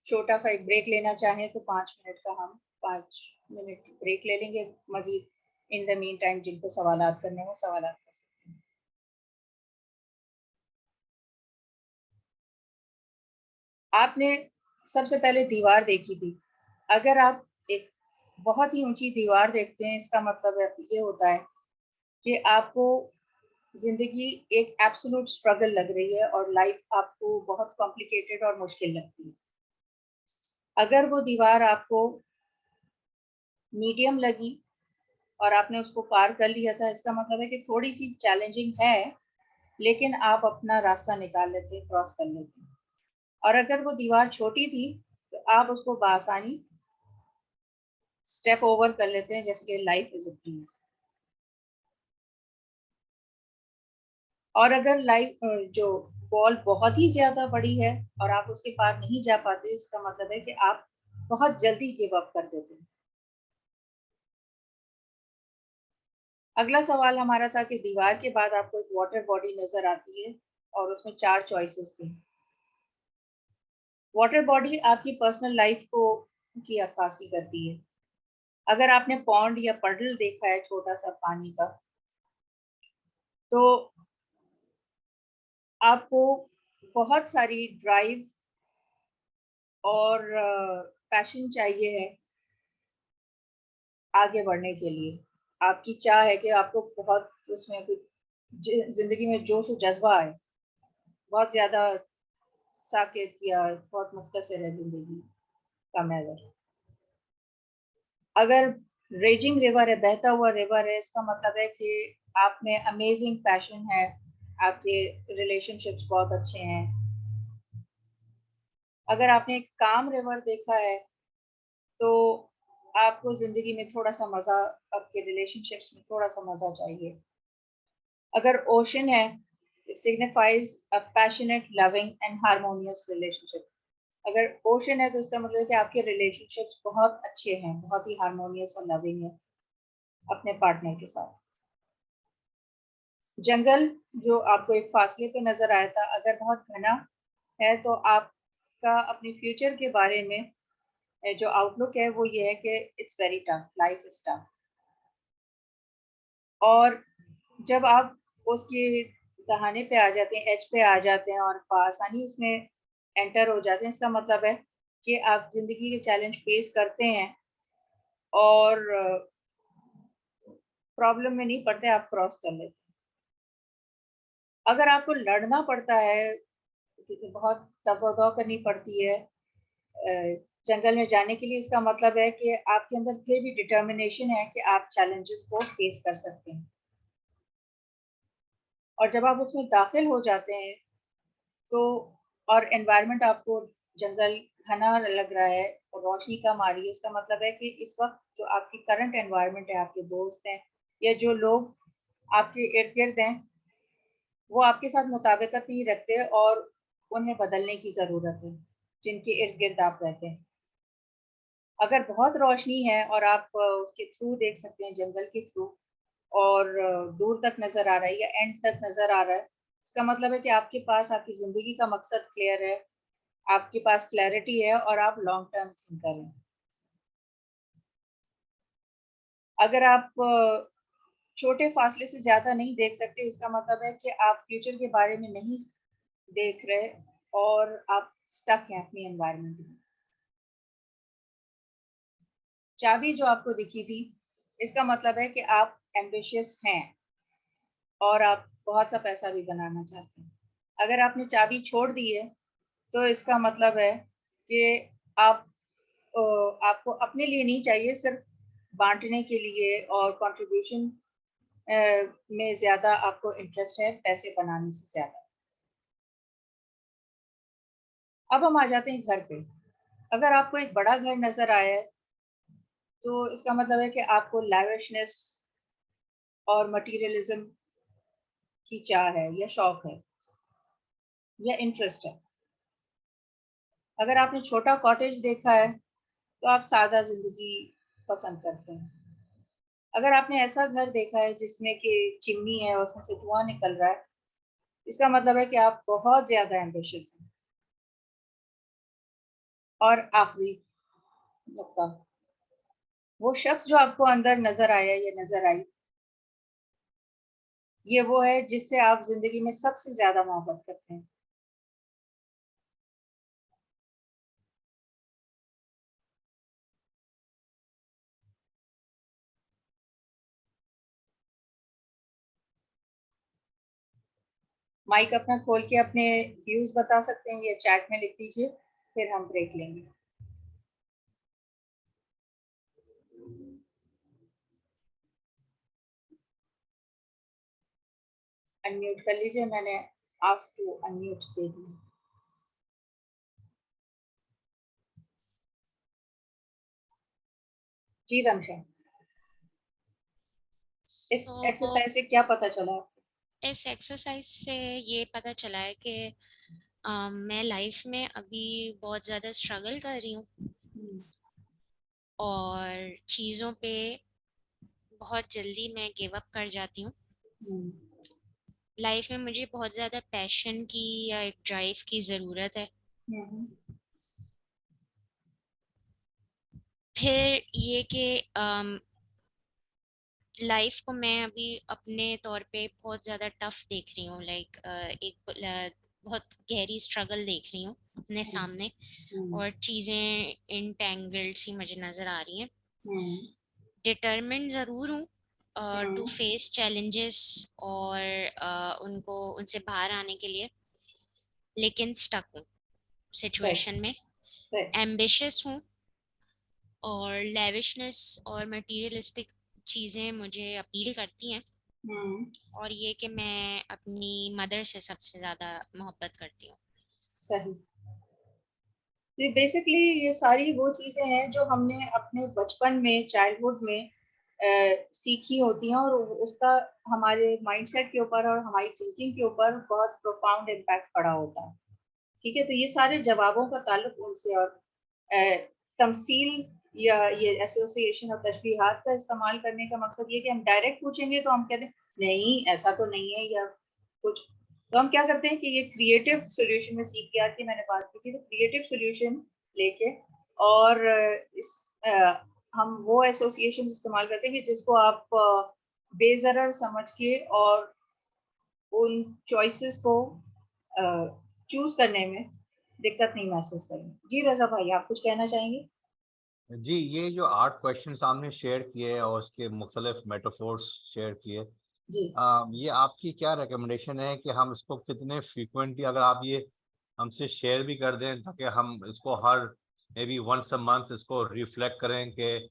छोटा सा एक ब्रेक लेना चाहें तो 5 मिनट का हम 5 मिनट ब्रेक ले लेंगे. मजीद इन द मीन टाइम जिनको सवालात करने हो सवालात कर सकते हैं. आपने सबसे पहले दीवार देखी थी. अगर आप एक बहुत ही ऊंची दीवार देखते हैं, इसका मतलब ये होता है कि आपको जिंदगी एक एब्सोल्यूट स्ट्रगल लग रही है और लाइफ आपको बहुत कॉम्प्लिकेटेड और मुश्किल लगती है। अगर वो दीवार आपको मीडियम लगी और आपने उसको पार कर लिया था, इसका मतलब है कि थोड़ी सी चैलेंजिंग है, लेकिन आप अपना रास्ता निकाल लेते हैं, क्रॉस कर लेते हैं। और अगर वो दीवार छोटी थी तो आप उसको बआसानी स्टेप ओवर कर लेते हैं, जैसे कि लाइफ इज अ ब्रीज। और अगर लाइफ जो वॉल बहुत ही ज्यादा बड़ी है और आप उसके पार नहीं जा पाते, इसका मतलब है कि आप बहुत जल्दी गिव अप कर देते हैं। अगला सवाल हमारा था कि दीवार के बाद आपको एक वाटर बॉडी नजर आती है और उसमें 4 चॉइसेस थी। वाटर बॉडी आपकी पर्सनल लाइफ को की अक्कासी करती है। अगर आपने पॉन्ड या पडल देखा है, छोटा सा पानी का, तो आपको बहुत सारी ड्राइव और पैशन चाहिए है आगे बढ़ने के लिए। आपकी चाह है कि आपको बहुत उसमें कुछ जिंदगी में जोश और जज्बा आए, बहुत ज्यादा साकित या बहुत मुख्तसर है जिंदगी का मैटर। अगर रेजिंग रिवर है, बहता हुआ रिवर है, इसका मतलब है कि आप में अमेजिंग पैशन है, आपके रिलेशनशिप्स बहुत अच्छे हैं। अगर आपने एक काम रिवर देखा है तो आपको जिंदगी में थोड़ा सा मजा, आपके रिलेशनशिप्स में थोड़ा सा मजा चाहिए। अगर ओशन है, it signifies a passionate, loving and harmonious relationship. अगर ओशन है तो इसका मतलब है कि आपके रिलेशनशिप्स बहुत अच्छे हैं, बहुत ही हार्मोनियस और लविंग है अपने पार्टनर के साथ। जंगल जो आपको एक फासले पे नजर आया था, अगर बहुत घना है तो आपका अपने फ्यूचर के बारे में जो आउटलुक है वो ये है कि it's very tough, life is tough. और जब आप उसके दहाने पे आ जाते हैं, एज पे आ जाते हैं और आसानी उसमें एंटर हो जाते हैं, इसका मतलब है कि आप जिंदगी के चैलेंज फेस करते हैं और प्रॉब्लम में नहीं पड़ते, आप क्रॉस कर लेते हैं। अगर आपको लड़ना पड़ता है, बहुत दबदबा करनी पड़ती है जंगल में जाने के लिए, इसका मतलब है कि आपके अंदर फिर भी डिटर्मिनेशन है कि आप चैलेंजेस को फेस कर सकते हैं। और जब आप उसमें दाखिल हो जाते हैं तो, और एनवायरनमेंट आपको जंगल घना लग रहा है और रोशनी कम आ रही है, इसका मतलब है कि इस वक्त जो आपकी करंट एनवायरनमेंट है, आपके दोस्त हैं या जो लोग आपके इर्द गिर्द हैं, वो आपके साथ मुताबिकत नहीं रखते और उन्हें बदलने की ज़रूरत है, जिनके इर्द गिर्द आप रहते हैं। अगर बहुत रोशनी है और आप उसके थ्रू देख सकते हैं, जंगल के थ्रू, और दूर तक नजर आ रहा है या एंड तक नजर आ रहा है, इसका मतलब है कि आपके पास आपकी जिंदगी का मकसद क्लियर है, आपके पास क्लैरिटी है और आप लॉन्ग टर्म थिंकर हैं। अगर आप छोटे फासले से ज्यादा नहीं देख सकते, इसका मतलब है कि आप फ्यूचर के बारे में नहीं देख रहे और आप स्टक हैं अपनी एनवायरनमेंट में। चाबी जो आपको दिखी थी, इसका मतलब है कि आप एम्बिशियस हैं और आप बहुत सा पैसा भी बनाना चाहते हैं। अगर आपने चाबी छोड़ दी है तो इसका मतलब है कि आप आपको अपने लिए नहीं चाहिए, सिर्फ बांटने के लिए और कंट्रीब्यूशन में ज्यादा आपको इंटरेस्ट है, पैसे बनाने से ज्यादा। अब हम आ जाते हैं घर पे। अगर आपको एक बड़ा घर नजर आया है तो इसका मतलब है कि आपको लैविशनेस और मटेरियलिज्म की चाह है या शौक है या इंटरेस्ट है। अगर आपने छोटा कॉटेज देखा है तो आप सादा जिंदगी पसंद करते हैं। अगर आपने ऐसा घर देखा है जिसमें कि चिमनी है और उसमें से धुआं निकल रहा है, इसका मतलब है कि आप बहुत ज्यादा एम्बिशियस हैं। और आखिरी नुकता, वो शख्स जो आपको अंदर नजर आया या नजर आई, ये वो है जिससे आप जिंदगी में सबसे ज्यादा मोहब्बत करते हैं। माइक अपना खोल के अपने व्यूज बता सकते हैं या चैट में लिख दीजिए, फिर हम ब्रेक लेंगे। अनम्यूट कर लीजिए, मैंने आस्क टू अनम्यूट दे दी। जी रमशा, इस तो एक्सरसाइज से क्या पता चला? इस एक्सरसाइज से ये पता चला है कि मैं लाइफ में अभी बहुत ज़्यादा स्ट्रगल कर रही हूँ और चीज़ों पे बहुत जल्दी मैं गिव अप कर जाती हूँ। लाइफ में मुझे बहुत ज़्यादा पैशन की या एक ड्राइव की ज़रूरत है। फिर ये कि लाइफ को मैं अभी अपने तौर पे बहुत ज़्यादा टफ देख रही हूँ, लाइक बहुत गहरी स्ट्रगल देख रही हूँ अपने सामने और चीज़ें इंटेंगल्ड सी मुझे नज़र आ रही हैं। डिटरमिन्ड ज़रूर हूँ टू फेस चैलेंजेस और उनसे बाहर आने के लिए, लेकिन स्टक हूँ सिचुएशन में। एम्बिशियस हूँ और लेविशनेस और मटेरियलिस्टिक चीज़ें मुझे अपील करती हैं, और ये कि मैं अपनी मदर से सबसे ज़्यादा मोहब्बत करती हूँ। सही। तो बेसिकली ये सारी वो चीजें हैं जो हमने अपने बचपन में, चाइल्डहुड में सीखी होती हैं और उसका हमारे माइंडसेट के ऊपर और हमारी थिंकिंग के ऊपर बहुत प्रोफाउंड इम्पैक्ट पड़ा होता है। ठीक है, तो ये सारे जवाबों का ताल्लुक उनसे, और तमसील या ये एसोसिएशन और तशबीहात का इस्तेमाल करने का मकसद ये कि हम डायरेक्ट पूछेंगे तो हम कहते हैं नहीं ऐसा तो नहीं है या कुछ, तो हम क्या करते हैं कि ये क्रिएटिव सोल्यूशन में CPR की मैंने बात की थी, तो क्रिएटिव सोल्यूशन लेके और हम वो एसोसिएशन इस्तेमाल करते हैं कि जिसको आप बेजरर समझ के और उन चॉइसेस को चूज करने में दिक्कत नहीं महसूस करेंगे। जी रजा भाई, आप कुछ कहना चाहेंगे? जी, ये जो 8 क्वेश्चन आपने शेयर किए और उसके मुख्तलिफ मेटाफोर्स शेयर किए, जी ये आपकी क्या रिकमेंडेशन है कि हम इसको कितने फ्रीक्वेंटली, अगर आप ये हमसे शेयर भी कर दें ताकि हम इसको हर maybe once a month इसको रिफ्लेक्ट करें कि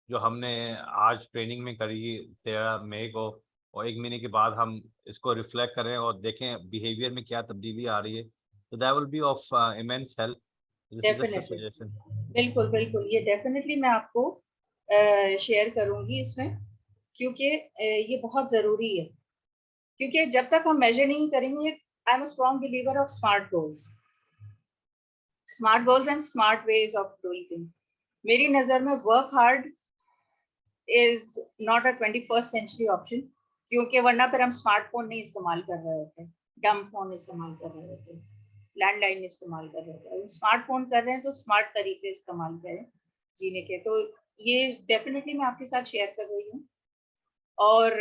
जो हमने आज ट्रेनिंग में करी 13 मई को, और 1 महीने के बाद हम इसको रिफ्लेक्ट करें और देखें बिहेवियर में क्या तब्दीली आ रही है, तो that will be of immense help. This is just a definitely, suggestion. बिल्कुल बिल्कुल, ये डेफिनेटली मैं आपको शेयर करूंगी इसमें, क्योंकि ये बहुत जरूरी है। क्योंकि जब तक हम मेजर नहीं करेंगे, I am a strong believer of smart goals and smart ways of doing things. मेरी नजर में work hard is not a 21st century option, क्योंकि वरना फिर हम स्मार्टफोन नहीं इस्तेमाल कर रहे होते, डम फोन इस्तेमाल कर रहे होते, लैंडलाइन इस्तेमाल कर रहे होते। स्मार्टफोन कर रहे हैं तो स्मार्ट तरीके इस्तेमाल करें जीने के। तो ये डेफिनेटली मैं आपके साथ शेयर कर रही हूँ और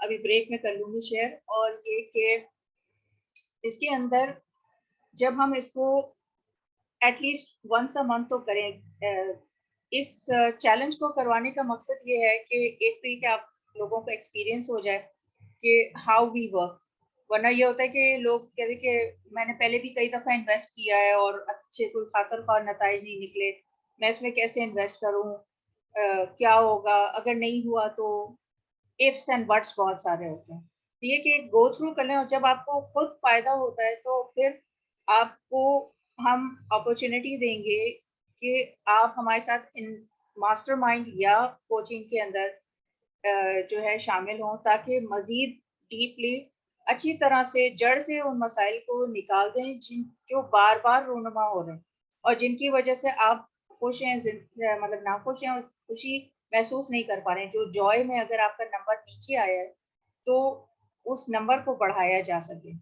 अभी ब्रेक में कर लूंगी शेयर। और ये कि इसके अंदर जब हम इसको एटलीस्ट वंस अ मंथ तो करें, इस चैलेंज को करवाने का मकसद ये है कि एक तो कि आप लोगों को एक्सपीरियंस हो जाए कि हाउ वी वर्क। वरना ये होता है कि लोग कहते हैं कि मैंने पहले भी कई दफा इन्वेस्ट किया है और अच्छे कोई खातर खार नताइज नहीं निकले, मैं इसमें कैसे इन्वेस्ट करूं, क्या होगा अगर नहीं हुआ, तो इफ्स एंड बट्स बहुत सारे होते हैं। तो ये कि गो थ्रू कर लें, और जब आपको खुद फायदा होता है तो फिर आपको हम अपॉर्चुनिटी देंगे कि आप हमारे साथ इन मास्टरमाइंड या कोचिंग के अंदर जो है शामिल हों, ताकि मजीद डीपली अच्छी तरह से जड़ से उन मसाइल को निकाल दें जिन जो बार बार रूनुमा हो रहे हैं और जिनकी वजह से आप खुश हैं, मतलब ना खुश हैं और खुशी महसूस नहीं कर पा रहे हैं। जो जॉय में अगर आपका नंबर नीचे आया है तो उस नंबर को बढ़ाया जा सके,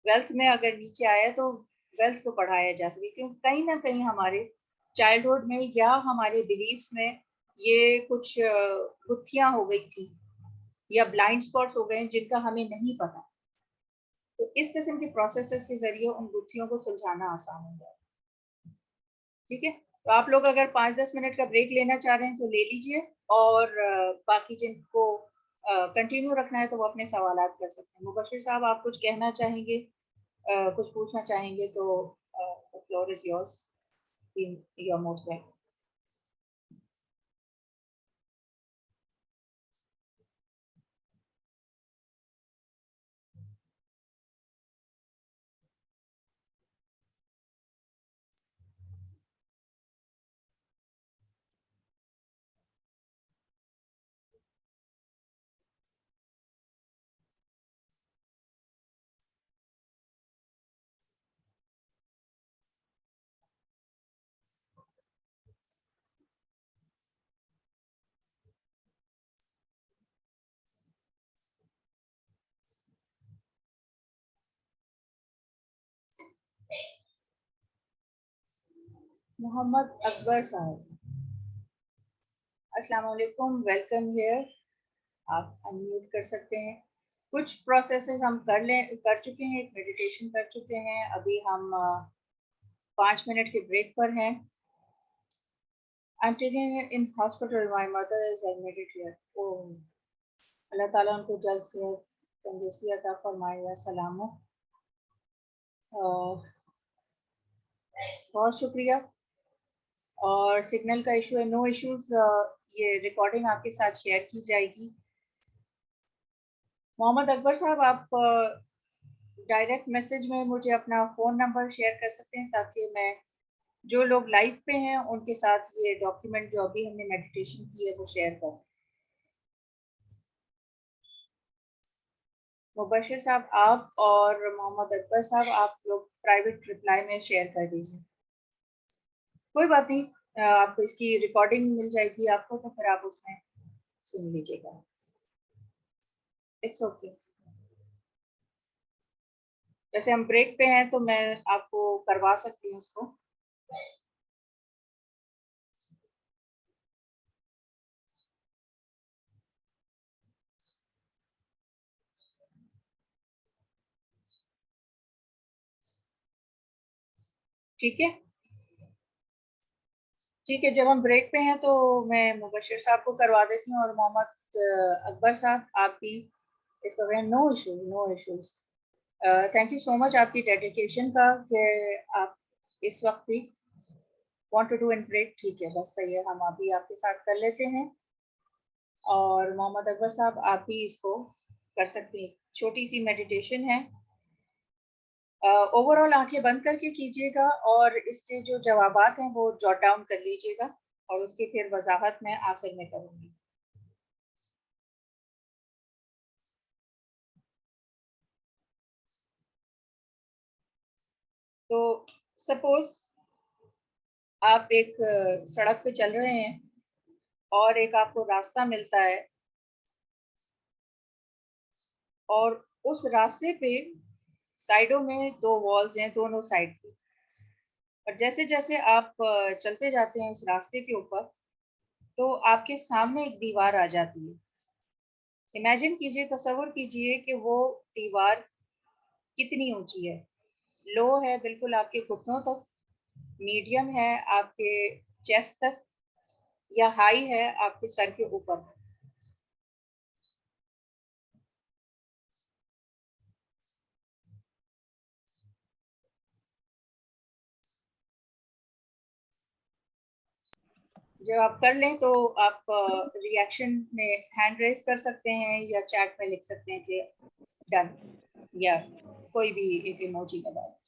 वेल्थ में अगर नीचे आया है तो वेल्थ को बढ़ाया जा सके, क्योंकि कहीं ना कहीं हमारे चाइल्डहुड में या हमारे बिलीव्स में ये कुछ गुत्थियां हो गई थी या ब्लाइंड स्पॉट्स हो गए हैं जिनका हमें नहीं पता। तो इस किस्म के प्रोसेसेस के जरिए उन गुत्थियों को सुलझाना आसान हो जाए। ठीक है, तो आप लोग अगर 5-10 मिनट का ब्रेक लेना चाह रहे हैं तो ले लीजिए, और बाकी जिनको कंटिन्यू रखना है तो वो अपने सवालात कर सकते हैं। मुबशिर साहब, आप कुछ कहना चाहेंगे? कुछ पूछना चाहेंगे तो the floor is yours, you are most welcome. Mohammad Akbar sahab, अस्सलाम वालेकुम, वेलकम हियर। आप अनम्यूट कर सकते हैं। कुछ प्रोसेसेस हम कर चुके हैं, एक मेडिटेशन कर चुके हैं, अभी हम 5 मिनट के ब्रेक पर हैं। I'm taking in hospital, my mother is admitted here. Oh, अल्लाह ताला उनको जल्द से तंदुरुस्ती अता फरमाए या सलामो। बहुत शुक्रिया। और सिग्नल का इशू है, नो इश्यूज, ये रिकॉर्डिंग आपके साथ शेयर की जाएगी। मोहम्मद अकबर साहब, आप डायरेक्ट मैसेज में मुझे अपना फ़ोन नंबर शेयर कर सकते हैं ताकि मैं जो लोग लाइव पे हैं उनके साथ ये डॉक्यूमेंट जो अभी हमने मेडिटेशन की है वो शेयर करूं। मुबशिर साहब, आप और मोहम्मद अकबर साहब, आप लोग प्राइवेट रिप्लाई में शेयर कर दीजिए। कोई बात नहीं, आपको इसकी रिकॉर्डिंग मिल जाएगी आपको, तो फिर आप उसमें सुन लीजिएगा। It's okay. जैसे हम ब्रेक पे हैं तो मैं आपको करवा सकती हूँ उसको। ठीक है, ठीक है। जब हम ब्रेक पे हैं तो मैं मुबशिर साहब को करवा देती हूँ, और मोहम्मद अकबर साहब आप भी इसको करें। No issue, no issues. Thank you so much आपकी डेडिकेशन का कि आप इस वक्त भी want to do in break. ठीक है, बस सही है, हम अभी आपके साथ कर लेते हैं। और मोहम्मद अकबर साहब आप भी इसको कर सकते हैं, छोटी सी मेडिटेशन है। ओवरऑल आंखें बंद करके कीजिएगा और इसके जो जवाबात हैं वो जॉट डाउन कर लीजिएगा, और उसकी फिर वजाहत मैं आखिर में करूंगी। तो सपोज आप एक सड़क पे चल रहे हैं और एक आपको रास्ता मिलता है, और उस रास्ते पे साइडों में 2 वॉल्स हैं दोनों साइड पे, और जैसे जैसे आप चलते जाते हैं उस रास्ते के ऊपर तो आपके सामने एक दीवार आ जाती है। इमेजिन कीजिए, तसव्वुर कीजिए कि वो दीवार कितनी ऊंची है। लो है बिल्कुल आपके घुटनों तक, मीडियम है आपके चेस्ट तक, या हाई है आपके सर के ऊपर। जब आप कर लें तो आप रिएक्शन में हैंड रेज कर सकते हैं या चैट में लिख सकते हैं कि डन, या कोई भी एक इमोजी लगा दीजिए।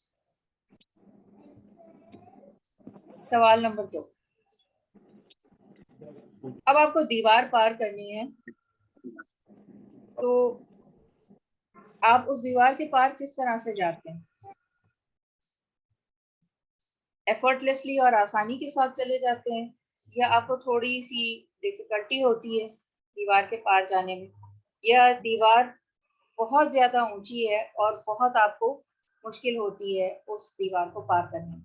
सवाल नंबर 2, अब आपको दीवार पार करनी है, तो आप उस दीवार के पार किस तरह से जाते हैं? एफर्टलेसली और आसानी के साथ चले जाते हैं, या आपको थोड़ी सी डिफिकल्टी होती है दीवार के पार जाने में, या दीवार बहुत ज्यादा ऊंची है और बहुत आपको मुश्किल होती है उस दीवार को पार करने में?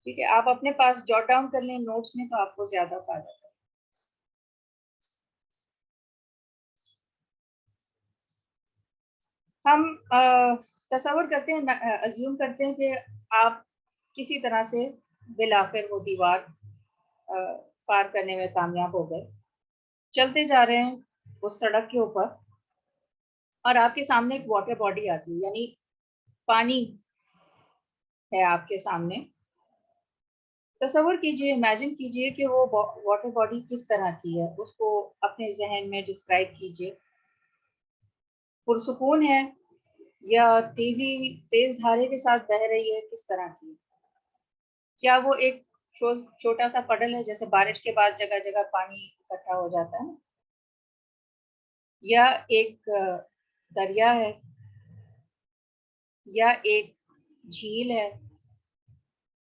ठीक है, आप अपने पास जॉट डाउन कर लें नोट्स में, तो आपको ज्यादा फायदा है। हम तसव्वुर करते हैं, अज्यूम करते हैं कि आप किसी तरह से बिलाखिर वो दीवार पार करने में कामयाब हो गए। चलते जा रहे हैं उस सड़क के ऊपर और आपके सामने एक वाटर बॉडी आती है, यानी पानी है आपके सामने। तसव्वुर कीजिए, इमेजिन कीजिए कि वो वाटर बॉडी किस तरह की है, उसको अपने जहन में डिस्क्राइब कीजिए। पुरसुकून है या तेज धारे के साथ बह रही है, किस तरह की है? क्या वो एक छोटा सा पडल है, जैसे बारिश के बाद जगह जगह पानी इकट्ठा हो जाता है, या एक दरिया है, या एक झील है,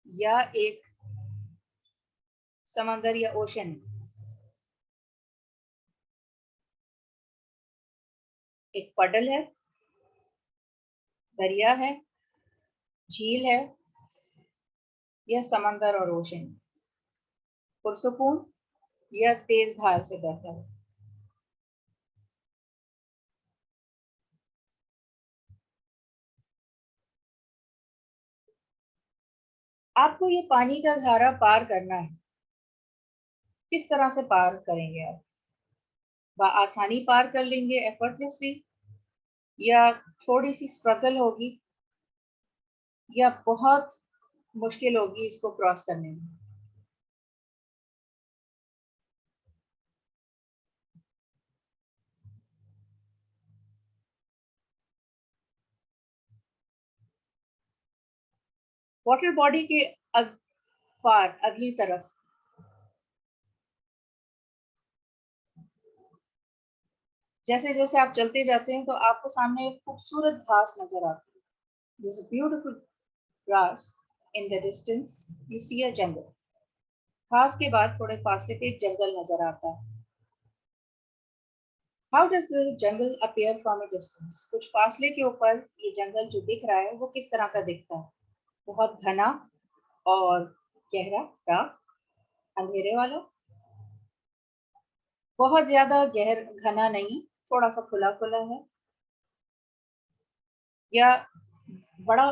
या एक समंदर या ओशन है? एक पडल है, दरिया है, झील है, या समंदर और ओशन? पुरसुकून या तेज धार से बहता है? आपको ये पानी का धारा पार करना है, किस तरह से पार करेंगे आप? आसानी पार कर लेंगे एफर्टलेसली, या थोड़ी सी स्ट्रगल होगी, या बहुत मुश्किल होगी इसको क्रॉस करने में? वाटर बॉडी के पार अगली तरफ जैसे जैसे आप चलते जाते हैं तो आपको सामने एक खूबसूरत घास नजर आती है। There's a beautiful grass in the distance. You see a jungle. घास के बाद थोड़े फासले पे एक जंगल नजर आता है। How does the jungle appear from a distance? कुछ फासले के ऊपर ये जंगल जो दिख रहा है वो किस तरह का दिखता है? बहुत घना और गहरा, डार्क, अंधेरे वाला? बहुत ज्यादा घना नहीं, थोड़ा सा खुला खुला है, या बड़ा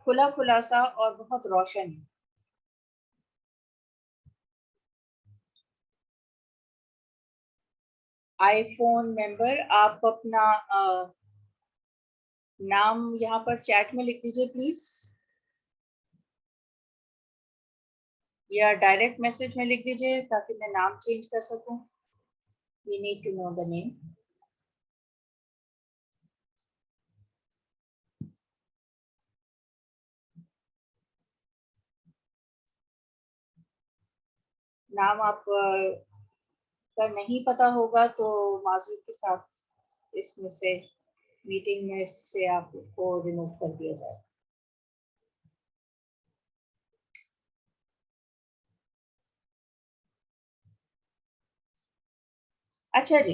खुला खुला सा और बहुत रोशन है? आईफोन मेंबर, आप अपना नाम यहाँ पर चैट में लिख दीजिए प्लीज, या डायरेक्ट मैसेज में लिख दीजिए ताकि मैं नाम चेंज कर सकूं। We need to know the name. नाम आप का नहीं पता होगा तो माजूर के साथ इसमें से मीटिंग में से आपको रिमूव कर दिया जाए। अच्छा जी,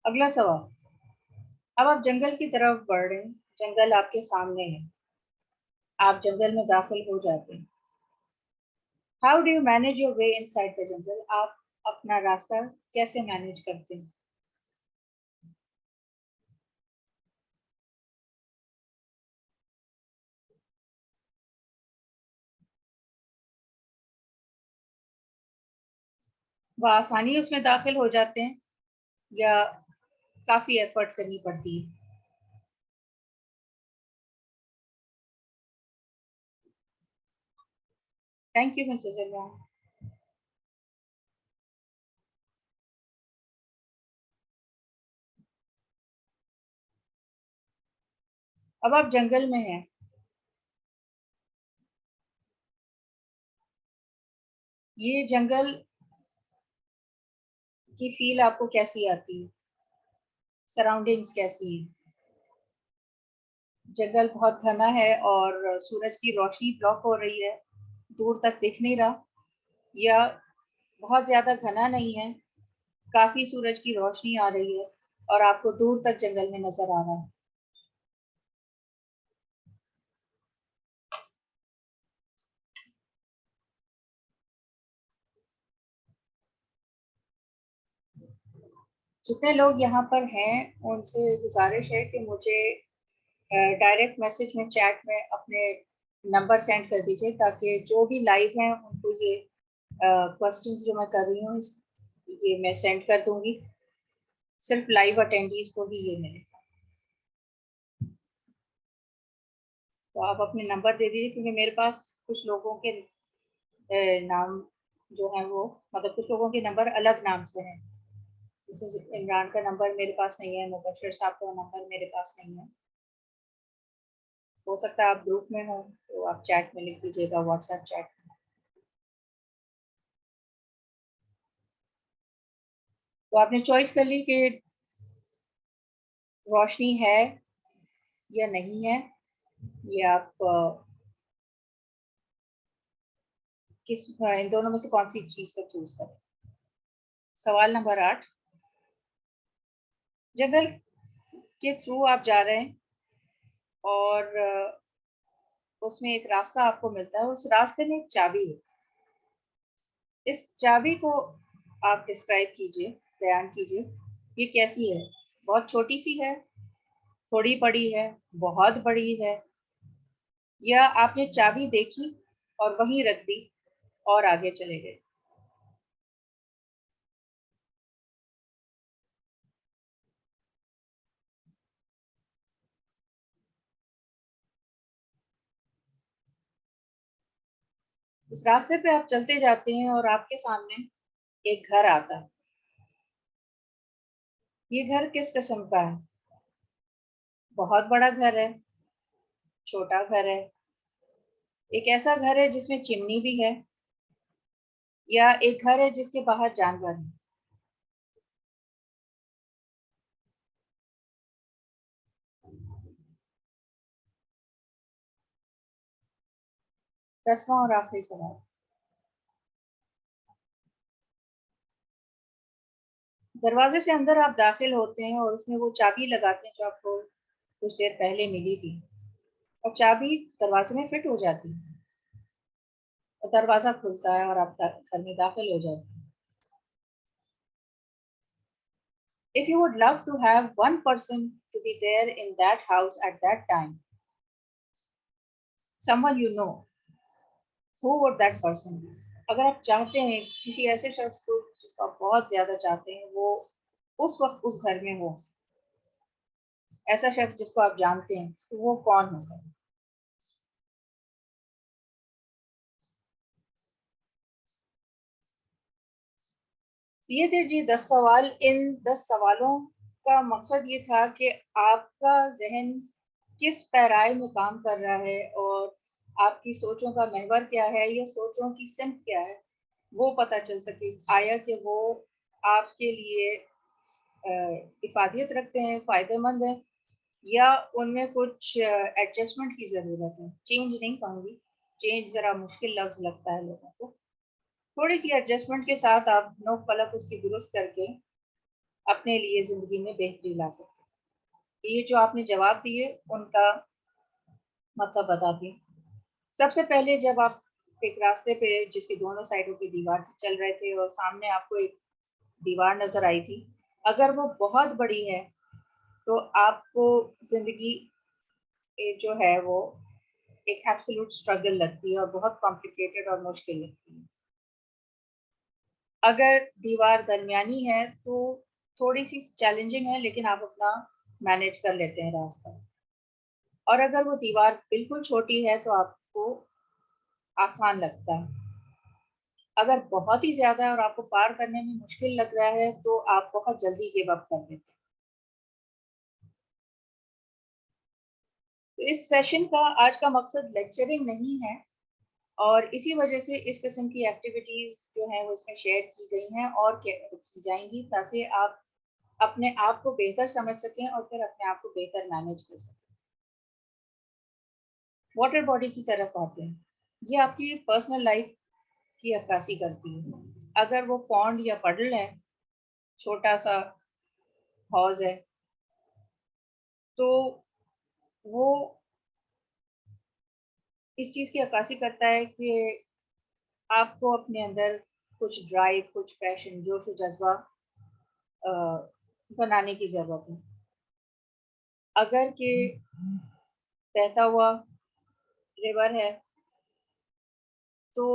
अगला सवाल। अब आप जंगल की तरफ बढ़ रहे हैं, जंगल आपके सामने है, आप जंगल में दाखिल हो जाते हैं। How do you manage your way inside the jungle? आप अपना रास्ता कैसे मैनेज करते हैं? वह आसानी उसमें दाखिल हो जाते हैं या काफी एफर्ट करनी पड़ती है? Thank you Mrs Imran. अब आप जंगल में हैं, ये जंगल की फील आपको कैसी आती है? सराउंडिंग्स कैसी है? जंगल बहुत घना है और सूरज की रोशनी ब्लॉक हो रही है, दूर तक दिख नहीं रहा, या बहुत ज्यादा घना नहीं है, काफी सूरज की रोशनी आ रही है, और आपको दूर तक जंगल में नजर आ रहा है। जितने लोग यहाँ पर हैं उनसे गुजारिश है कि मुझे डायरेक्ट मैसेज में, चैट में अपने नंबर सेंड कर दीजिए, ताकि जो भी लाइव हैं उनको ये क्वेश्चंस जो मैं कर रही हूँ ये मैं सेंड कर दूंगी। सिर्फ लाइव अटेंडीज को ही ये मिलेगा। तो आप अपने नंबर दे दीजिए, क्योंकि मेरे पास कुछ लोगों के नाम जो है वो, मतलब कुछ लोगों के नंबर अलग नाम से हैं। जैसे इमरान का नंबर मेरे पास नहीं है, मुबशर साहब का नंबर मेरे पास नहीं है। हो सकता है आप ग्रुप में हो तो आप चैट में लिख दीजिएगा, व्हाट्सएप चैट में। तो आपने चॉइस कर ली कि रोशनी है या नहीं है, ये आप इन दोनों में से कौन सी चीज को चूज करें। सवाल नंबर 8, जंगल के थ्रू आप जा रहे हैं और उसमें एक रास्ता आपको मिलता है, उस रास्ते में एक चाबी है। इस चाबी को आप डिस्क्राइब कीजिए, बयान कीजिए, ये कैसी है? बहुत छोटी सी है, थोड़ी बड़ी है, बहुत बड़ी है, या आपने चाबी देखी और वहीं रख दी और आगे चले गए? इस रास्ते पे आप चलते जाते हैं और आपके सामने एक घर आता है। ये घर किस किस्म का है? बहुत बड़ा घर है, छोटा घर है, एक ऐसा घर है जिसमें चिमनी भी है, या एक घर है जिसके बाहर जानवर है? दसवां और आखिरी सवाल, दरवाजे से अंदर आप दाखिल होते हैं और उसमें वो चाबी लगाते हैं जो आपको कुछ देर पहले मिली थी, और चाबी दरवाजे में फिट हो जाती है और दरवाजा खुलता है और आप घर में दाखिल हो जाते हैं। If you would love to have one person to be there in that house at that time, someone you know, who would that person be? अगर आप चाहते हैं किसी ऐसे शख्स को जिसको आप बहुत ज्यादा चाहते हैं वो उस वक्त उस घर में हो, ऐसा शख्स जिसको आप जानते हैं, तो वो कौन होगा? ये थे जी 10 सवाल। इन 10 सवालों का मकसद ये था कि आपका जहन किस पैराए में काम कर रहा है और आपकी सोचों का महवर क्या है या सोचों की सिमत क्या है, वो पता चल सके। आया कि वो आपके लिए इफादियत रखते हैं, फ़ायदेमंद है, या उनमें कुछ एडजस्टमेंट की ज़रूरत है। चेंज नहीं कहूँगी, चेंज ज़रा मुश्किल लफ्ज़ लगता है लोगों को। थोड़ी सी एडजस्टमेंट के साथ आप नोक पलक उसकी दुरुस्त करके अपने लिए ज़िंदगी में बेहतरी ला सकते हैं। ये जो आपने जवाब दिए उनका मतलब बताती हूँ। सबसे पहले जब आप एक रास्ते पे जिसके दोनों साइडों की दीवार चल रहे थे और सामने आपको एक दीवार नजर आई थी, अगर वो बहुत बड़ी है तो आपको जिंदगी जो है वो एक एब्सोल्यूट स्ट्रगल लगती है और बहुत कॉम्प्लिकेटेड और मुश्किल लगती है। अगर दीवार दरमियानी है तो थोड़ी सी चैलेंजिंग है, लेकिन आप अपना मैनेज कर लेते हैं रास्ता। और अगर वो दीवार बिल्कुल छोटी है तो आपको आसान लगता है। अगर बहुत ही ज्यादा है और आपको पार करने में मुश्किल लग रहा है तो आप बहुत जल्दी गिव अप कर देते हैं। तो इस सेशन का आज का मकसद लेक्चरिंग नहीं है, और इसी वजह से इस किस्म की एक्टिविटीज जो हैं वो इसमें शेयर की गई हैं और की जाएंगी, ताकि आप अपने आप को बेहतर समझ सकें और फिर अपने आप को बेहतर मैनेज कर सकें। वाटर बॉडी की तरफ आते हैं। ये आपकी पर्सनल लाइफ की अक्कासी करती है। अगर वो पॉन्ड या पडल है, छोटा सा हौज है, तो वो इस चीज़ की अक्कासी करता है कि आपको अपने अंदर कुछ ड्राइव, कुछ पैशन, जोश और जज्बा बनाने की ज़रूरत है। अगर कि बहता हुआ रिवर है, तो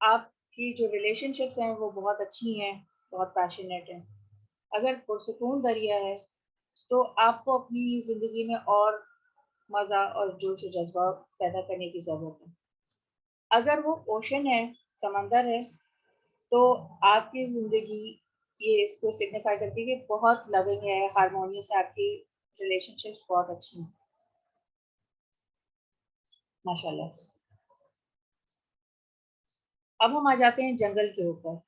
आपकी जो रिलेशनशिप्स हैं वो बहुत अच्छी हैं, बहुत पैशनेट हैं। अगर पुरसुकून दरिया है, तो आपको अपनी ज़िंदगी में और मज़ा और जोश और जज्बा पैदा करने की ज़रूरत है। अगर वो ओशन है, समंदर है, तो आपकी ज़िंदगी ये इसको सिग्निफाई करती है कि बहुत लविंग है, हार्मोनियस है, आपकी रिलेशनशिप्स बहुत अच्छी हैं, माशाल्लाह। अब हम आ जाते हैं जंगल के ऊपर।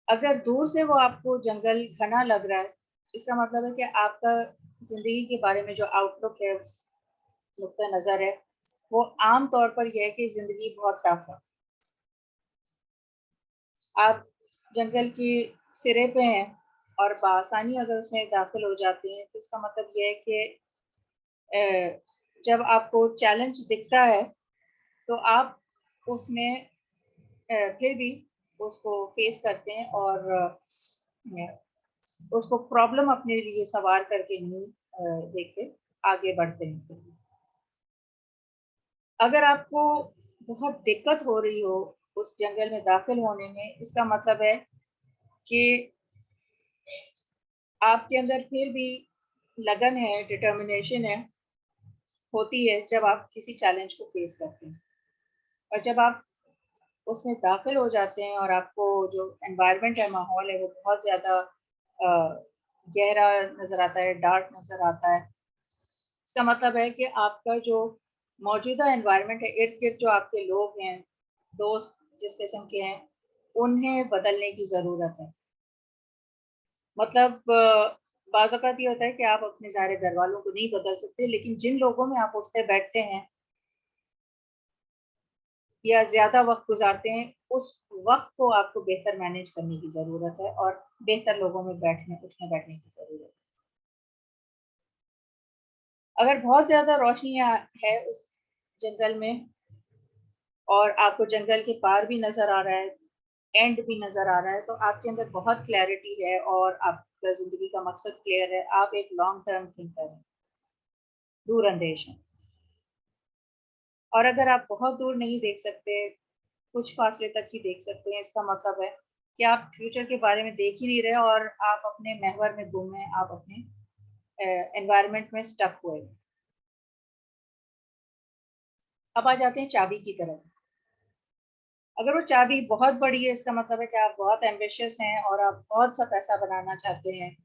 अगर दूर से वो आपको जंगल घना लग रहा है, इसका मतलब है कि आपका ज़िंदगी के बारे में जो आउटलुक है, नुक्ता नज़र है, वो आम तौर पर यह है कि ज़िंदगी बहुत टफ है। आप जंगल के सिरे पे हैं और बआसानी अगर उसमें दाखिल हो जाते हैं, तो इसका मतलब ये है कि जब आपको चैलेंज दिखता है, तो आप उसमें फिर भी उसको फेस करते हैं और उसको प्रॉब्लम अपने लिए सवार करके नहीं देखते, आगे बढ़ते हैं। अगर आपको बहुत दिक्कत हो रही हो उस जंगल में दाखिल होने में, इसका मतलब है कि आपके अंदर फिर भी लगन है, डिटर्मिनेशन है, होती है जब आप किसी चैलेंज को फेस करते हैं। और जब आप उसमें दाखिल हो जाते हैं और आपको जो एनवायरनमेंट है, माहौल है, वो बहुत ज़्यादा गहरा नज़र आता है, डार्क नज़र आता है, इसका मतलब है कि आपका जो मौजूदा एनवायरनमेंट है, इर्द-गिर्द जो आपके लोग हैं, दोस्त जिस किस्म के हैं, उन्हें बदलने की ज़रूरत है। मतलब बाज़ औक़ात ये होता है कि आप अपने ज़ाहिर घरवालों को नहीं बदल सकते, लेकिन जिन लोगों में आप उठते-बैठते हैं या ज़्यादा वक़्त गुज़ारते हैं, उस वक़्त को आपको बेहतर मैनेज करने की ज़रूरत है और बेहतर लोगों में उठने-बैठने की ज़रूरत है। अगर बहुत ज़्यादा रोशनी है उस जंगल में और आपको जंगल के पार भी नज़र आ रहा है, एंड भी नज़र आ रहा है, तो आपके अंदर बहुत क्लैरिटी है और आपका ज़िंदगी का मकसद क्लियर है। आप एक लॉन्ग टर्म थिंकर हैं, दूरअंदेश हैं। और अगर आप बहुत दूर नहीं देख सकते, कुछ फासले तक ही देख सकते हैं, इसका मतलब है कि आप फ्यूचर के बारे में देख ही नहीं रहे और आप अपने महवर में गुम हैं, आप अपने एनवायरनमेंट में स्टक हुए हैं। अब आ जाते हैं चाबी की तरफ। अगर वो चाबी बहुत बड़ी है, इसका मतलब है कि आप बहुत एम्बिशियस हैं और आप बहुत सा पैसा बनाना चाहते हैं,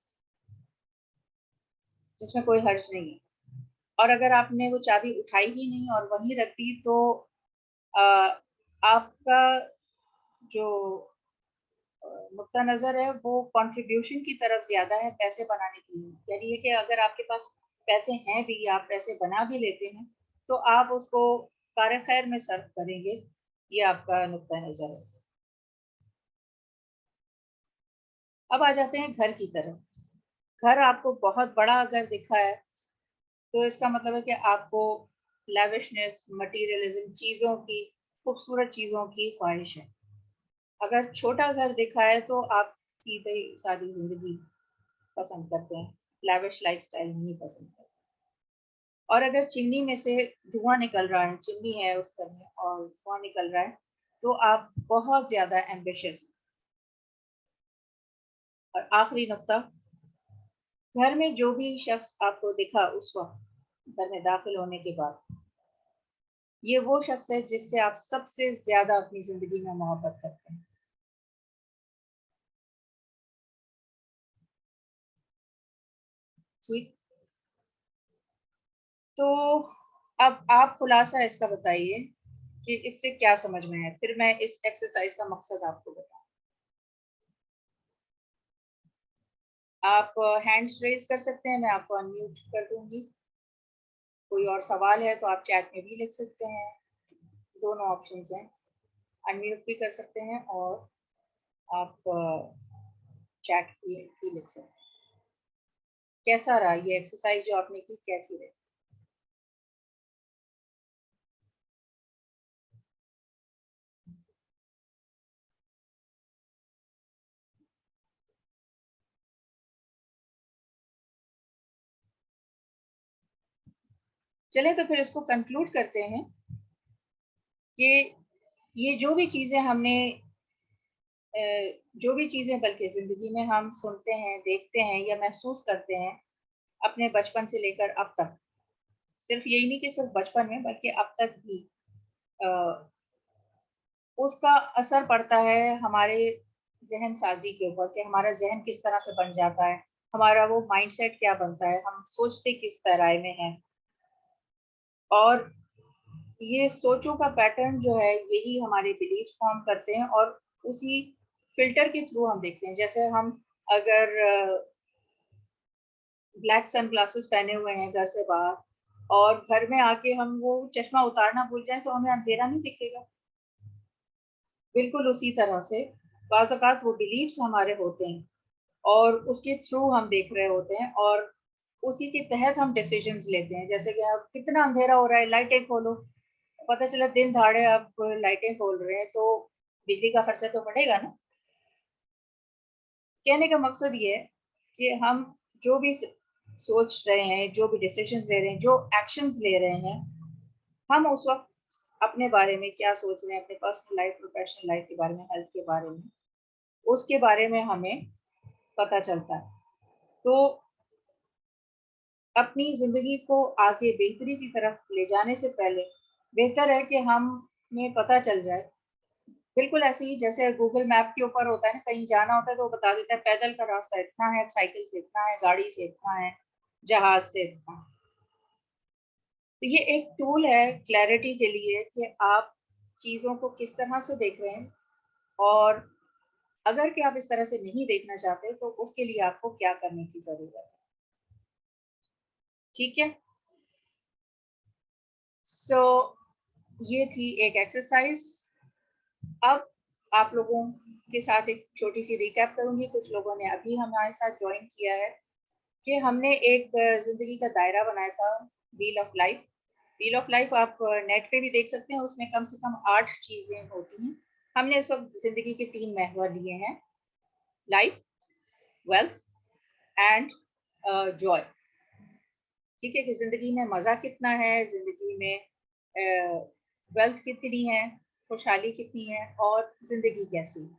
जिसमें कोई हर्ज नहीं है। और अगर आपने वो चाबी उठाई ही नहीं और वहीं रख दी, तो अ, आपका जो नुक्ता नज़र है वो कंट्रीब्यूशन की तरफ ज़्यादा है, पैसे बनाने की नहीं। यानी ये कि अगर आपके पास पैसे हैं भी, आप पैसे बना भी लेते हैं, तो आप उसको कार खैर में सर्फ करेंगे, ये आपका नुक्ता नज़र है। अब आ जाते हैं घर की तरफ। घर आपको बहुत बड़ा अगर दिखा है, तो इसका मतलब है कि आपको लैविशनेस, मटेरियलिज्म, चीज़ों की, खूबसूरत चीज़ों की ख्वाहिश है। अगर छोटा घर दिखा है, तो आप सीधे सादी ज़िंदगी पसंद करते हैं, लैविश लाइफ़स्टाइल नहीं पसंद करते। और अगर चिमनी में से धुआँ निकल रहा है, चिमनी है उस घर में और धुआँ निकल रहा है, तो आप बहुत ज़्यादा एम्बिशियस। और आखिरी नुक्ता, घर में जो भी शख्स आपको दिखा उस वक़्त, घर में दाखिल होने के बाद, ये वो शख्स है जिससे आप सबसे ज़्यादा अपनी ज़िंदगी में मोहब्बत करते हैं। ठीक? तो अब आप खुलासा इसका बताइए कि इससे क्या समझ में आया? फिर मैं इस एक्सरसाइज़ का मकसद आपको बताऊँ। आप हैंड्स रेज़ कर सकते हैं, मैं आपको अनम्यूट कर दूँगी। कोई और सवाल है तो आप चैट में भी लिख सकते हैं, दोनों ऑप्शंस हैं। अनम्यूट भी कर सकते हैं और आप चैट की लिख सकते हैं। कैसा रहा ये एक्सरसाइज जो आपने की, कैसी रही? चले तो फिर इसको कंक्लूड करते हैं कि ये जो भी चीजें हमने जो भी चीजें बल्कि जिंदगी में हम सुनते हैं, देखते हैं या महसूस करते हैं अपने बचपन से लेकर अब तक, सिर्फ यही नहीं कि सिर्फ बचपन में बल्कि अब तक भी उसका असर पड़ता है हमारे जहन साजी के ऊपर कि हमारा जहन किस तरह से बन जाता है, हमारा वो माइंडसेट क्या बनता है, हम सोचते किस तरह में हैं। और ये सोचों का पैटर्न जो है यही हमारे बिलीव्स फॉर्म करते हैं और उसी फिल्टर के थ्रू हम देखते हैं। जैसे हम अगर ब्लैक सन ग्लासेस पहने हुए हैं घर से बाहर और घर में आके हम वो चश्मा उतारना भूल जाए तो हमें अंधेरा नहीं दिखेगा। बिल्कुल उसी तरह से बाज़ औक़ात वो बिलीव्स हमारे होते हैं और उसके थ्रू हम देख रहे होते हैं और उसी के तहत हम डिसीजंस लेते हैं। जैसे कि अब कितना अंधेरा हो रहा है, लाइटें खोलो। पता चला दिन दहाड़े आप लाइटें खोल रहे हैं तो बिजली का खर्चा तो बढ़ेगा ना। कहने का मकसद ये है कि हम जो भी सोच रहे हैं, जो भी डिसीजंस ले रहे हैं, जो एक्शंस ले रहे हैं, हम उस वक्त अपने बारे में क्या सोच रहे हैं, अपने पर्सनल लाइफ, प्रोफेशनल लाइफ के बारे में, हेल्थ के बारे में, उसके बारे में हमें पता चलता है। तो अपनी जिंदगी को आगे बेहतरी की तरफ ले जाने से पहले बेहतर है कि हमें पता चल जाए। बिल्कुल ऐसे ही जैसे गूगल मैप के ऊपर होता है ना, कहीं जाना होता है तो वो बता देता है पैदल का रास्ता इतना है, साइकिल से इतना है, गाड़ी से इतना है, जहाज से इतना है। तो ये एक टूल है क्लैरिटी के लिए कि आप चीज़ों को किस तरह से देख रहे हैं और अगर कि आप इस तरह से नहीं देखना चाहते तो उसके लिए आपको क्या करने की ज़रूरत है। ठीक है? सो ये थी एक एक्सरसाइज। अब आप लोगों के साथ एक छोटी सी रिकैप करूंगी। कुछ लोगों ने अभी हमारे साथ ज्वाइन किया है कि हमने एक जिंदगी का दायरा बनाया था, wheel of life. Wheel of life आप नेट पे भी देख सकते हैं, उसमें कम से कम 8 चीजें होती हैं। हमने इस वक्त जिंदगी के 3 महवर लिए हैं, लाइफ, वेल्थ एंड जॉय। ठीक है कि जिंदगी में मजा कितना है, जिंदगी में वेल्थ कितनी है, खुशहाली कितनी है और जिंदगी कैसी है।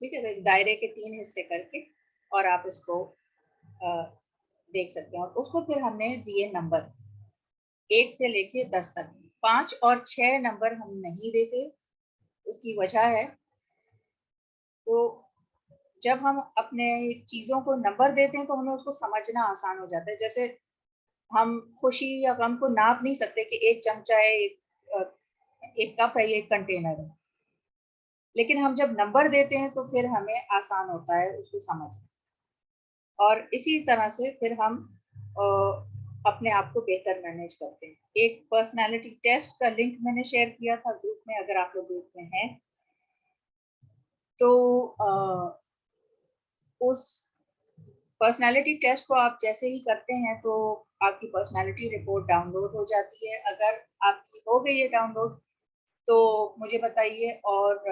ठीक है, तो एक दायरे के 3 हिस्से करके और आप इसको देख सकते हैं। और उसको फिर हमने दिए नंबर 1 से लेके 10 तक। 5 और 6 नंबर हम नहीं देते, उसकी वजह है तो जब हम अपने चीज़ों को नंबर देते हैं तो हमें उसको समझना आसान हो जाता है। जैसे हम खुशी या गम को नाप नहीं सकते कि 1 चमचा है, एक कप है, ये एक कंटेनर है। लेकिन हम जब नंबर देते हैं तो फिर हमें आसान होता है उसको समझना। और इसी तरह से फिर हम अ, अपने आप को बेहतर मैनेज करते हैं। एक पर्सनैलिटी टेस्ट का लिंक मैंने शेयर किया था ग्रुप में, अगर आप लोग ग्रुप में हैं तो उस पर्सनैलिटी टेस्ट को आप जैसे ही करते हैं तो आपकी पर्सनैलिटी रिपोर्ट डाउनलोड हो जाती है। अगर आपकी हो गई है डाउनलोड तो मुझे बताइए और